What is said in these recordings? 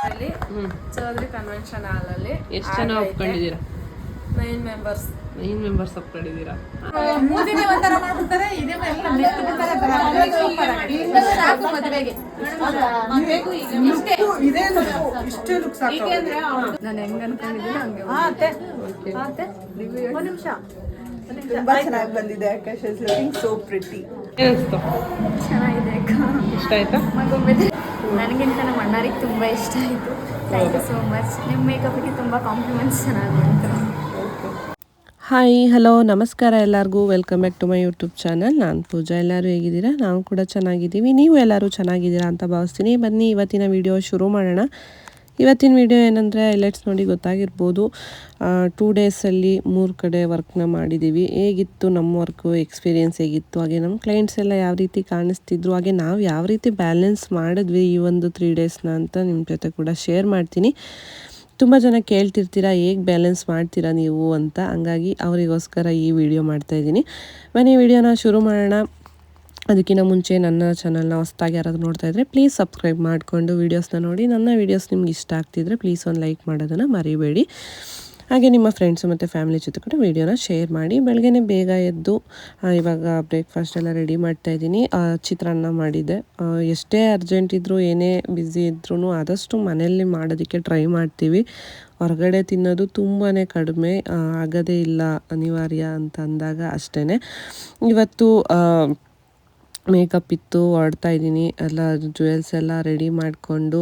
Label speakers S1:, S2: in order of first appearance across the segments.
S1: Chaudhary convention hall ಅಲ್ಲಿ
S2: ಎಷ್ಟು ಜನ ಒಪ್ಕೊಂಡಿದ್ದೀರಾ?
S1: 9 ಮೆಂಬರ್ಸ್.
S2: 9 ಮೆಂಬರ್ಸ್ ಒಪ್ಕೊಂಡಿದ್ದೀರಾ?
S1: ಮೂದಿನೇ ಒಂಥರ ಮಾಡ್ಬಿಡ್ತಾರೆ, ಇದೇ ಮೇಲೆ ನೆಕ್ಸ್ಟ್ ಬಿಡ್ತಾರೆ ಸಾಕು ಮದುವೆಗೆ. ಇಷ್ಟೇ ಲುಕ್ ಸಾಕು. ನಾನು ಹೆಂಗ್ ಅನ್ಕೊಂಡಿದ್ದೀನಿ ಹಂಗೆ. ಒಂದು ನಿಮಿಷ.
S3: ತುಂಬಾ ಚೆನ್ನಾಗಿ ಬಂದಿದೆ Akash, is looking so pretty.
S2: ಏನಿಸ್ತು?
S1: ಚೆನ್ನಾಗಿದೆ ಅಕ್ಕ.
S2: ಇಷ್ಟ ಆಯ್ತಾ?
S1: ನನಗಿಂತ ನಮ್ಮ ಅಣ್ಣರಿಗೆ ತುಂಬ ಇಷ್ಟ ಆಯಿತು. Thank you so much. ನಿಮ್ಮ ಮೇಕಪ್ಗೆ ತುಂಬ ಕಾಂಪ್ಲಿಮೆಂಟ್ಸ್ ಚೆನ್ನಾಗಿ ಬಂತು.
S2: ಹಾಯ್, ಹಲೋ, ನಮಸ್ಕಾರ ಎಲ್ಲರಿಗೂ. Welcome back to my YouTube channel. ನಾನು ಪೂಜಾ. ಎಲ್ಲರೂ ಹೇಗಿದ್ದೀರಾ? ನಾವು ಕೂಡ ಚೆನ್ನಾಗಿದ್ದೀವಿ. ನೀವು ಎಲ್ಲರೂ ಚೆನ್ನಾಗಿದ್ದೀರಾ ಅಂತ ಭಾವಿಸ್ತೀನಿ. ಬನ್ನಿ ಇವತ್ತಿನ ವಿಡಿಯೋ ಶುರು ಮಾಡೋಣ. ಇವತ್ತಿನ ವಿಡಿಯೋ ಏನಂದರೆ ಹೈಲೈಟ್ಸ್ ನೋಡಿ ಗೊತ್ತಾಗಿರ್ಬೋದು. 2 ಡೇಸಲ್ಲಿ 3 ಕಡೆ ವರ್ಕ್ನ ಮಾಡಿದ್ದೀವಿ. ಹೇಗಿತ್ತು ನಮ್ಮ ವರ್ಕು, ಎಕ್ಸ್ಪೀರಿಯೆನ್ಸ್ ಹೇಗಿತ್ತು, ಹಾಗೆ ನಮ್ಮ ಕ್ಲೈಂಟ್ಸ್ ಎಲ್ಲ ಯಾವ ರೀತಿ ಕಾಣಿಸ್ತಿದ್ರು, ಹಾಗೆ ನಾವು ಯಾವ ರೀತಿ ಬ್ಯಾಲೆನ್ಸ್ ಮಾಡಿದ್ವಿ ಈ ಒಂದು 3 ಡೇಸ್ನ ಅಂತ ನಿಮ್ಮ ಜೊತೆ ಕೂಡ ಶೇರ್ ಮಾಡ್ತೀನಿ. ತುಂಬ ಜನ ಕೇಳ್ತಿರ್ತೀರಾ ಹೇಗೆ ಬ್ಯಾಲೆನ್ಸ್ ಮಾಡ್ತೀರಾ ನೀವು ಅಂತ, ಹಂಗಾಗಿ ಅವರಿಗೋಸ್ಕರ ಈ ವಿಡಿಯೋ ಮಾಡ್ತಾಯಿದ್ದೀನಿ. ಬನ್ನಿ ವಿಡಿಯೋನ ಶುರು ಮಾಡೋಣ. ಅದಕ್ಕಿಂತ ಮುಂಚೆ ನನ್ನ ಚಾನಲ್ನ ಹೊಸದಾಗಿ ಯಾರಾದರೂ ನೋಡ್ತಾ ಇದ್ದರೆ ಪ್ಲೀಸ್ ಸಬ್ಸ್ಕ್ರೈಬ್ ಮಾಡಿಕೊಂಡು ವೀಡಿಯೋಸ್ನ ನೋಡಿ. ನನ್ನ ವೀಡಿಯೋಸ್ ನಿಮ್ಗೆ ಇಷ್ಟ ಆಗ್ತಿದ್ರೆ ಪ್ಲೀಸ್ ಒಂದು ಲೈಕ್ ಮಾಡೋದನ್ನು ಮರಿಬೇಡಿ. ಹಾಗೆ ನಿಮ್ಮ ಫ್ರೆಂಡ್ಸು ಮತ್ತು ಫ್ಯಾಮಿಲಿ ಜೊತೆ ಕೂಡ ವೀಡಿಯೋನ ಶೇರ್ ಮಾಡಿ. ಬೆಳಗ್ಗೆ ಬೇಗ ಎದ್ದು ಇವಾಗ ಬ್ರೇಕ್ಫಾಸ್ಟ್ ಎಲ್ಲ ರೆಡಿ ಮಾಡ್ತಾಯಿದ್ದೀನಿ. ಚಿತ್ರಾನ್ನ ಮಾಡಿದ್ದೆ. ಎಷ್ಟೇ ಅರ್ಜೆಂಟ್ ಇದ್ದರೂ ಏನೇ ಬ್ಯುಸಿ ಇದ್ರೂ ಆದಷ್ಟು ಮನೆಯಲ್ಲಿ ಮಾಡೋದಕ್ಕೆ ಟ್ರೈ ಮಾಡ್ತೀವಿ. ಹೊರಗಡೆ ತಿನ್ನೋದು ತುಂಬಾ ಕಡಿಮೆ, ಆಗೋದೇ ಇಲ್ಲ ಅನಿವಾರ್ಯ ಅಂತ ಅಂದಾಗ ಅಷ್ಟೇ. ಇವತ್ತು ಮೇಕಪ್ ಇತ್ತು, ಹೊರಡ್ತಾ ಇದ್ದೀನಿ. ಎಲ್ಲ ಜ್ಯುವೆಲ್ಸ್ ಎಲ್ಲ ರೆಡಿ ಮಾಡಿಕೊಂಡು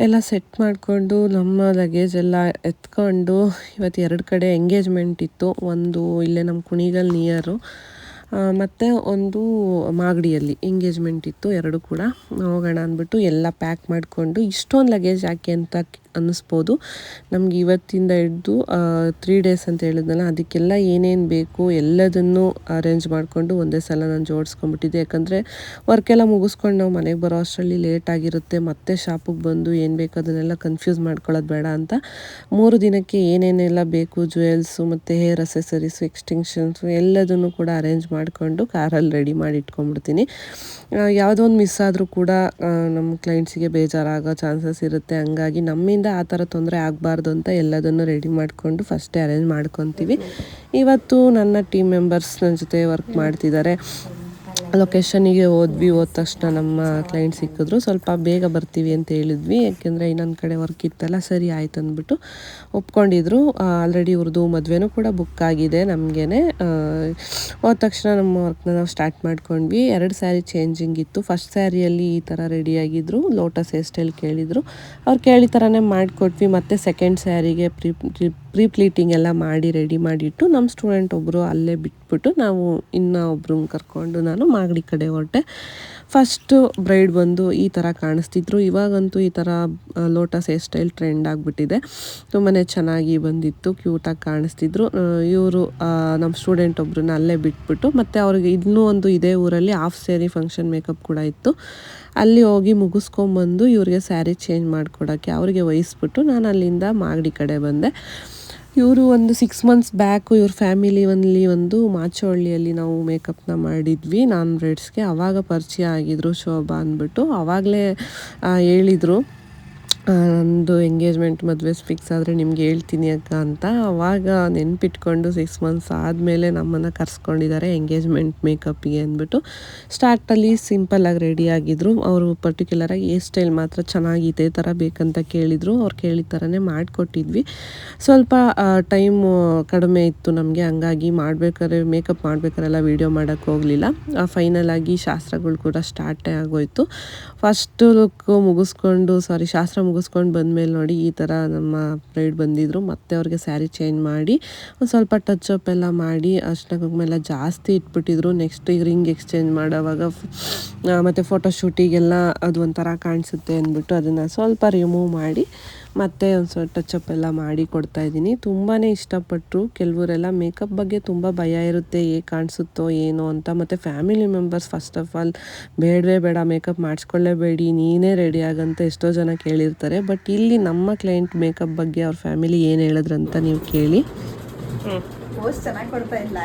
S2: ಎಲ್ಲ ಸೆಟ್ ಮಾಡಿಕೊಂಡು ನಮ್ಮ ಲಗೇಜ್ ಎಲ್ಲ ಎತ್ಕೊಂಡು, ಇವತ್ತು 2 ಕಡೆ ಎಂಗೇಜ್ಮೆಂಟ್ ಇತ್ತು. ಒಂದು ಇಲ್ಲೇ ನಮ್ಮ ಕುಣಿಗಲ್ ನಿಯರು, ಮತ್ತು ಒಂದು ಮಾಗಡಿಯಲ್ಲಿ ಎಂಗೇಜ್ಮೆಂಟ್ ಇತ್ತು. 2 ಕೂಡ ಹೋಗೋಣ ಅಂದ್ಬಿಟ್ಟು ಎಲ್ಲ ಪ್ಯಾಕ್ ಮಾಡಿಕೊಂಡು. ಇಷ್ಟೊಂದು ಲಗೇಜ್ ಯಾಕೆ ಅಂತ ಅನ್ನಿಸ್ಬೋದು. ನಮ್ಗೆ ಇವತ್ತಿಂದ ಹಿಡ್ದು 3 ಡೇಸ್ ಅಂತ ಹೇಳಿದ್ನಲ್ಲ, ಅದಕ್ಕೆಲ್ಲ ಏನೇನು ಬೇಕು ಎಲ್ಲದನ್ನು ಅರೇಂಜ್ ಮಾಡಿಕೊಂಡು ಒಂದೇ ಸಲ ನಾನು ಜೋಡಿಸ್ಕೊಂಡ್ಬಿಟ್ಟಿದ್ದೆ. ಯಾಕಂದರೆ ವರ್ಕೆಲ್ಲ ಮುಗಿಸ್ಕೊಂಡು ನಾವು ಮನೆಗೆ ಬರೋ ಅಷ್ಟರಲ್ಲಿ ಲೇಟ್ ಆಗಿರುತ್ತೆ. ಮತ್ತೆ ಶಾಪಿಗೆ ಬಂದು ಏನು ಬೇಕು ಅದನ್ನೆಲ್ಲ ಕನ್ಫ್ಯೂಸ್ ಮಾಡ್ಕೊಳ್ಳೋದು ಬೇಡ ಅಂತ 3 ದಿನಕ್ಕೆ ಏನೇನೆಲ್ಲ ಬೇಕು, ಜ್ಯುವೆಲ್ಸು ಮತ್ತು ಹೇರ್ ಅಸೆಸರೀಸು, ಎಕ್ಸ್ಟೆನ್ಷನ್ಸು ಎಲ್ಲದನ್ನು ಕೂಡ ಅರೇಂಜ್ ಮಾಡಿಕೊಂಡು ಕಾರಲ್ಲಿ ರೆಡಿ ಮಾಡಿ ಇಟ್ಕೊಂಡ್ಬಿಡ್ತೀನಿ. ಯಾವುದೋ ಒಂದು ಮಿಸ್ ಆದರೂ ಕೂಡ ನಮ್ಮ ಕ್ಲೈಂಟ್ಸಿಗೆ ಬೇಜಾರಾಗೋ ಚಾನ್ಸಸ್ ಇರುತ್ತೆ. ಹಂಗಾಗಿ ನಮ್ಮಿಂದ ಆ ಥರ ತೊಂದರೆ ಆಗಬಾರ್ದು ಅಂತ ಎಲ್ಲದನ್ನು ರೆಡಿ ಮಾಡಿಕೊಂಡು ಫಸ್ಟೇ ಅರೇಂಜ್ ಮಾಡ್ಕೊತೀವಿ. ಇವತ್ತು ನನ್ನ ಟೀಮ್ ಮೆಂಬರ್ಸ್ ನನ್ನ ಜೊತೆ ವರ್ಕ್ ಮಾಡ್ತಿದ್ದಾರೆ. ಲೊಕೇಶನಿಗೆ ಹೋದ್ವಿ. ಹೋದ ತಕ್ಷಣ ನಮ್ಮ ಕ್ಲೈಂಟ್ ಸಿಕ್ಕಿದ್ರು. ಸ್ವಲ್ಪ ಬೇಗ ಬರ್ತೀವಿ ಅಂತ ಹೇಳಿದ್ವಿ, ಯಾಕೆಂದರೆ ಇನ್ನೊಂದು ಕಡೆ ವರ್ಕ್ ಇತ್ತಲ್ಲ. ಸರಿ ಆಯ್ತು ಅಂದ್ಬಿಟ್ಟು ಒಪ್ಕೊಂಡಿದ್ರು. ಆಲ್ರೆಡಿ ಇವ್ರದ್ದು ಮದುವೆನೂ ಕೂಡ ಬುಕ್ ಆಗಿದೆ ನಮಗೇ. ಹೋದ ತಕ್ಷಣ ನಮ್ಮ ವರ್ಕ್ನ ನಾವು ಸ್ಟಾರ್ಟ್ ಮಾಡ್ಕೊಂಡ್ವಿ. 2 ಸ್ಯಾರಿ ಚೇಂಜಿಂಗ್ ಇತ್ತು. ಫಸ್ಟ್ ಸ್ಯಾರಿಯಲ್ಲಿ ಈ ಥರ ರೆಡಿಯಾಗಿದ್ದರು, ಲೋಟಸ್ ಹೇರ್ ಸ್ಟೈಲ್ ಕೇಳಿದರು. ಅವ್ರು ಕೇಳಿ ಥರನೇ ಮಾಡಿಕೊಟ್ವಿ. ಮತ್ತು ಸೆಕೆಂಡ್ ಸ್ಯಾರಿಗೆ ಪ್ರೀ ಪ್ಲೀಟಿಂಗ್ ಎಲ್ಲ ಮಾಡಿ ರೆಡಿ ಮಾಡಿಟ್ಟು ನಮ್ಮ ಸ್ಟೂಡೆಂಟ್ ಒಬ್ಬರು ಅಲ್ಲೇ ಬಿಟ್ಬಿಟ್ಟು ನಾವು ಇನ್ನೂ ಒಬ್ರನ್ನ ಕರ್ಕೊಂಡು ನಾನು ಮಾಗಡಿ ಕಡೆ ಹೊರಟೆ. ಫಸ್ಟು ಬ್ರೈಡ್ ಬಂದು ಈ ಥರ ಕಾಣಿಸ್ತಿದ್ರು. ಇವಾಗಂತೂ ಈ ಥರ ಲೋಟಸ್ ಹೇರ್ ಸ್ಟೈಲ್ ಟ್ರೆಂಡ್ ಆಗಿಬಿಟ್ಟಿದೆ. ತುಂಬಾ ಚೆನ್ನಾಗಿ ಬಂದಿತ್ತು, ಕ್ಯೂಟಾಗಿ ಕಾಣಿಸ್ತಿದ್ರು. ಇವರು ನಮ್ಮ ಸ್ಟೂಡೆಂಟ್ ಒಬ್ರನ್ನ ಅಲ್ಲೇ ಬಿಟ್ಬಿಟ್ಟು, ಮತ್ತು ಅವ್ರಿಗೆ ಇನ್ನೂ ಒಂದು ಇದೇ ಊರಲ್ಲಿ ಹಾಫ್ ಸ್ಯಾರಿ ಫಂಕ್ಷನ್ ಮೇಕಪ್ ಕೂಡ ಇತ್ತು. ಅಲ್ಲಿ ಹೋಗಿ ಮುಗಿಸ್ಕೊಂಬಂದು ಇವ್ರಿಗೆ ಸ್ಯಾರಿ ಚೇಂಜ್ ಮಾಡಿಕೊಡೋಕ್ಕೆ ಅವ್ರಿಗೆ ವಹಿಸ್ಬಿಟ್ಟು ನಾನು ಅಲ್ಲಿಂದ ಮಾಗಡಿ ಕಡೆ ಬಂದೆ. ಇವರು ಒಂದು 6 ಮಂತ್ಸ್ ಬ್ಯಾಕು ಇವ್ರ ಫ್ಯಾಮಿಲಿಯಲ್ಲಿ ಒಂದು ಮಾಚೋಳ್ಳಿಯಲ್ಲಿ ನಾವು ಮೇಕಪ್ನ ಮಾಡಿದ್ವಿ ನಾನ್ ಬ್ರೈಡ್ಸ್ಗೆ. ಆವಾಗ ಪರಿಚಯ ಆಗಿದ್ರು ಶೋಭಾ ಅಂದ್ಬಿಟ್ಟು. ಆವಾಗಲೇ ಹೇಳಿದರು ನಂದು ಎಂಗೇಜ್ಮೆಂಟ್ ಮದುವೆ ಫಿಕ್ಸ್ ಆದರೆ ನಿಮ್ಗೆ ಹೇಳ್ತೀನಿ ಅಕ್ಕ ಅಂತ. ಆವಾಗ ನೆನ್ಪಿಟ್ಕೊಂಡು 6 ಮಂತ್ಸ್ ಆದಮೇಲೆ ನಮ್ಮನ್ನು ಕರ್ಸ್ಕೊಂಡಿದ್ದಾರೆ ಎಂಗೇಜ್ಮೆಂಟ್ ಮೇಕಪ್ಗೆ ಅಂದ್ಬಿಟ್ಟು. ಸ್ಟಾರ್ಟಲ್ಲಿ ಸಿಂಪಲ್ಲಾಗಿ ರೆಡಿಯಾಗಿದ್ದರು. ಅವರು ಪರ್ಟಿಕ್ಯುಲರಾಗಿ ಹೇರ್ ಸ್ಟೈಲ್ ಮಾತ್ರ ಚೆನ್ನಾಗಿ ಇದೇ ಥರ ಬೇಕಂತ ಕೇಳಿದರು. ಅವ್ರು ಕೇಳಿದ ಥರನೇ ಮಾಡಿಕೊಟ್ಟಿದ್ವಿ. ಸ್ವಲ್ಪ ಟೈಮು ಕಡಿಮೆ ಇತ್ತು ನಮಗೆ, ಹಂಗಾಗಿ ಮೇಕಪ್ ಮಾಡಬೇಕಾರೆಲ್ಲ ವೀಡಿಯೋ ಮಾಡೋಕ್ಕೆ ಹೋಗಲಿಲ್ಲ. ಫೈನಲಾಗಿ ಶಾಸ್ತ್ರಗಳು ಕೂಡ ಸ್ಟಾರ್ಟೇ ಆಗೋಯಿತು. ಫಸ್ಟು ಲುಕ್ಕು ಮುಗಿಸ್ಕೊಂಡು ಶಾಸ್ತ್ರ ಮುಗಿಸ್ಕೊಂಡು ಬಂದಮೇಲೆ ನೋಡಿ ಈ ಥರ ನಮ್ಮ ಬ್ರೈಡ್ ಬಂದಿದ್ದರು. ಮತ್ತು ಅವ್ರಿಗೆ ಸ್ಯಾರಿ ಚೇಂಜ್ ಮಾಡಿ ಒಂದು ಸ್ವಲ್ಪ ಟಚ್ ಅಪ್ ಎಲ್ಲ ಮಾಡಿ ಅರ್ಶಿನ ಕುಂಕುಮ ಎಲ್ಲ ಜಾಸ್ತಿ ಇಟ್ಬಿಟ್ಟಿದ್ರು. ನೆಕ್ಸ್ಟ್ ಈಗ ರಿಂಗ್ ಎಕ್ಸ್ಚೇಂಜ್ ಮಾಡೋವಾಗ ಮತ್ತು ಫೋಟೋಶೂಟಿಗೆಲ್ಲ ಅದು ಒಂಥರ ಕಾಣಿಸುತ್ತೆ ಅಂದ್ಬಿಟ್ಟು ಅದನ್ನು ಸ್ವಲ್ಪ ರಿಮೂವ್ ಮಾಡಿ ಮತ್ತು ಒಂದು ಸ್ವಲ್ಪ ಟಚಪ್ ಎಲ್ಲ ಮಾಡಿ ಕೊಡ್ತಾಯಿದ್ದೀನಿ. ತುಂಬಾ ಇಷ್ಟಪಟ್ಟರು. ಕೆಲವರೆಲ್ಲ ಮೇಕಪ್ ಬಗ್ಗೆ ತುಂಬ ಭಯ ಇರುತ್ತೆ, ಹೇಗೆ ಕಾಣಿಸುತ್ತೋ ಏನೋ ಅಂತ. ಮತ್ತು family members first of all ಬೇಡವೇ ಬೇಡ ಮೇಕಪ್ ಮಾಡಿಸ್ಕೊಳ್ಳೇಬೇಡಿ, ನೀನೇ ರೆಡಿ ಆಗಂತ ಎಷ್ಟೋ ಜನ ಕೇಳಿರ್ತಾರೆ. ಬಟ್ ಇಲ್ಲಿ ನಮ್ಮ ಕ್ಲೈಂಟ್ ಮೇಕಪ್ ಬಗ್ಗೆ ಅವ್ರ ಫ್ಯಾಮಿಲಿ ಏನು ಹೇಳಿದ್ರಂತ ನೀವು ಕೇಳಿ.
S3: ಚೆನ್ನಾಗಿ ಕೊಡ್ತಾ ಇಲ್ಲ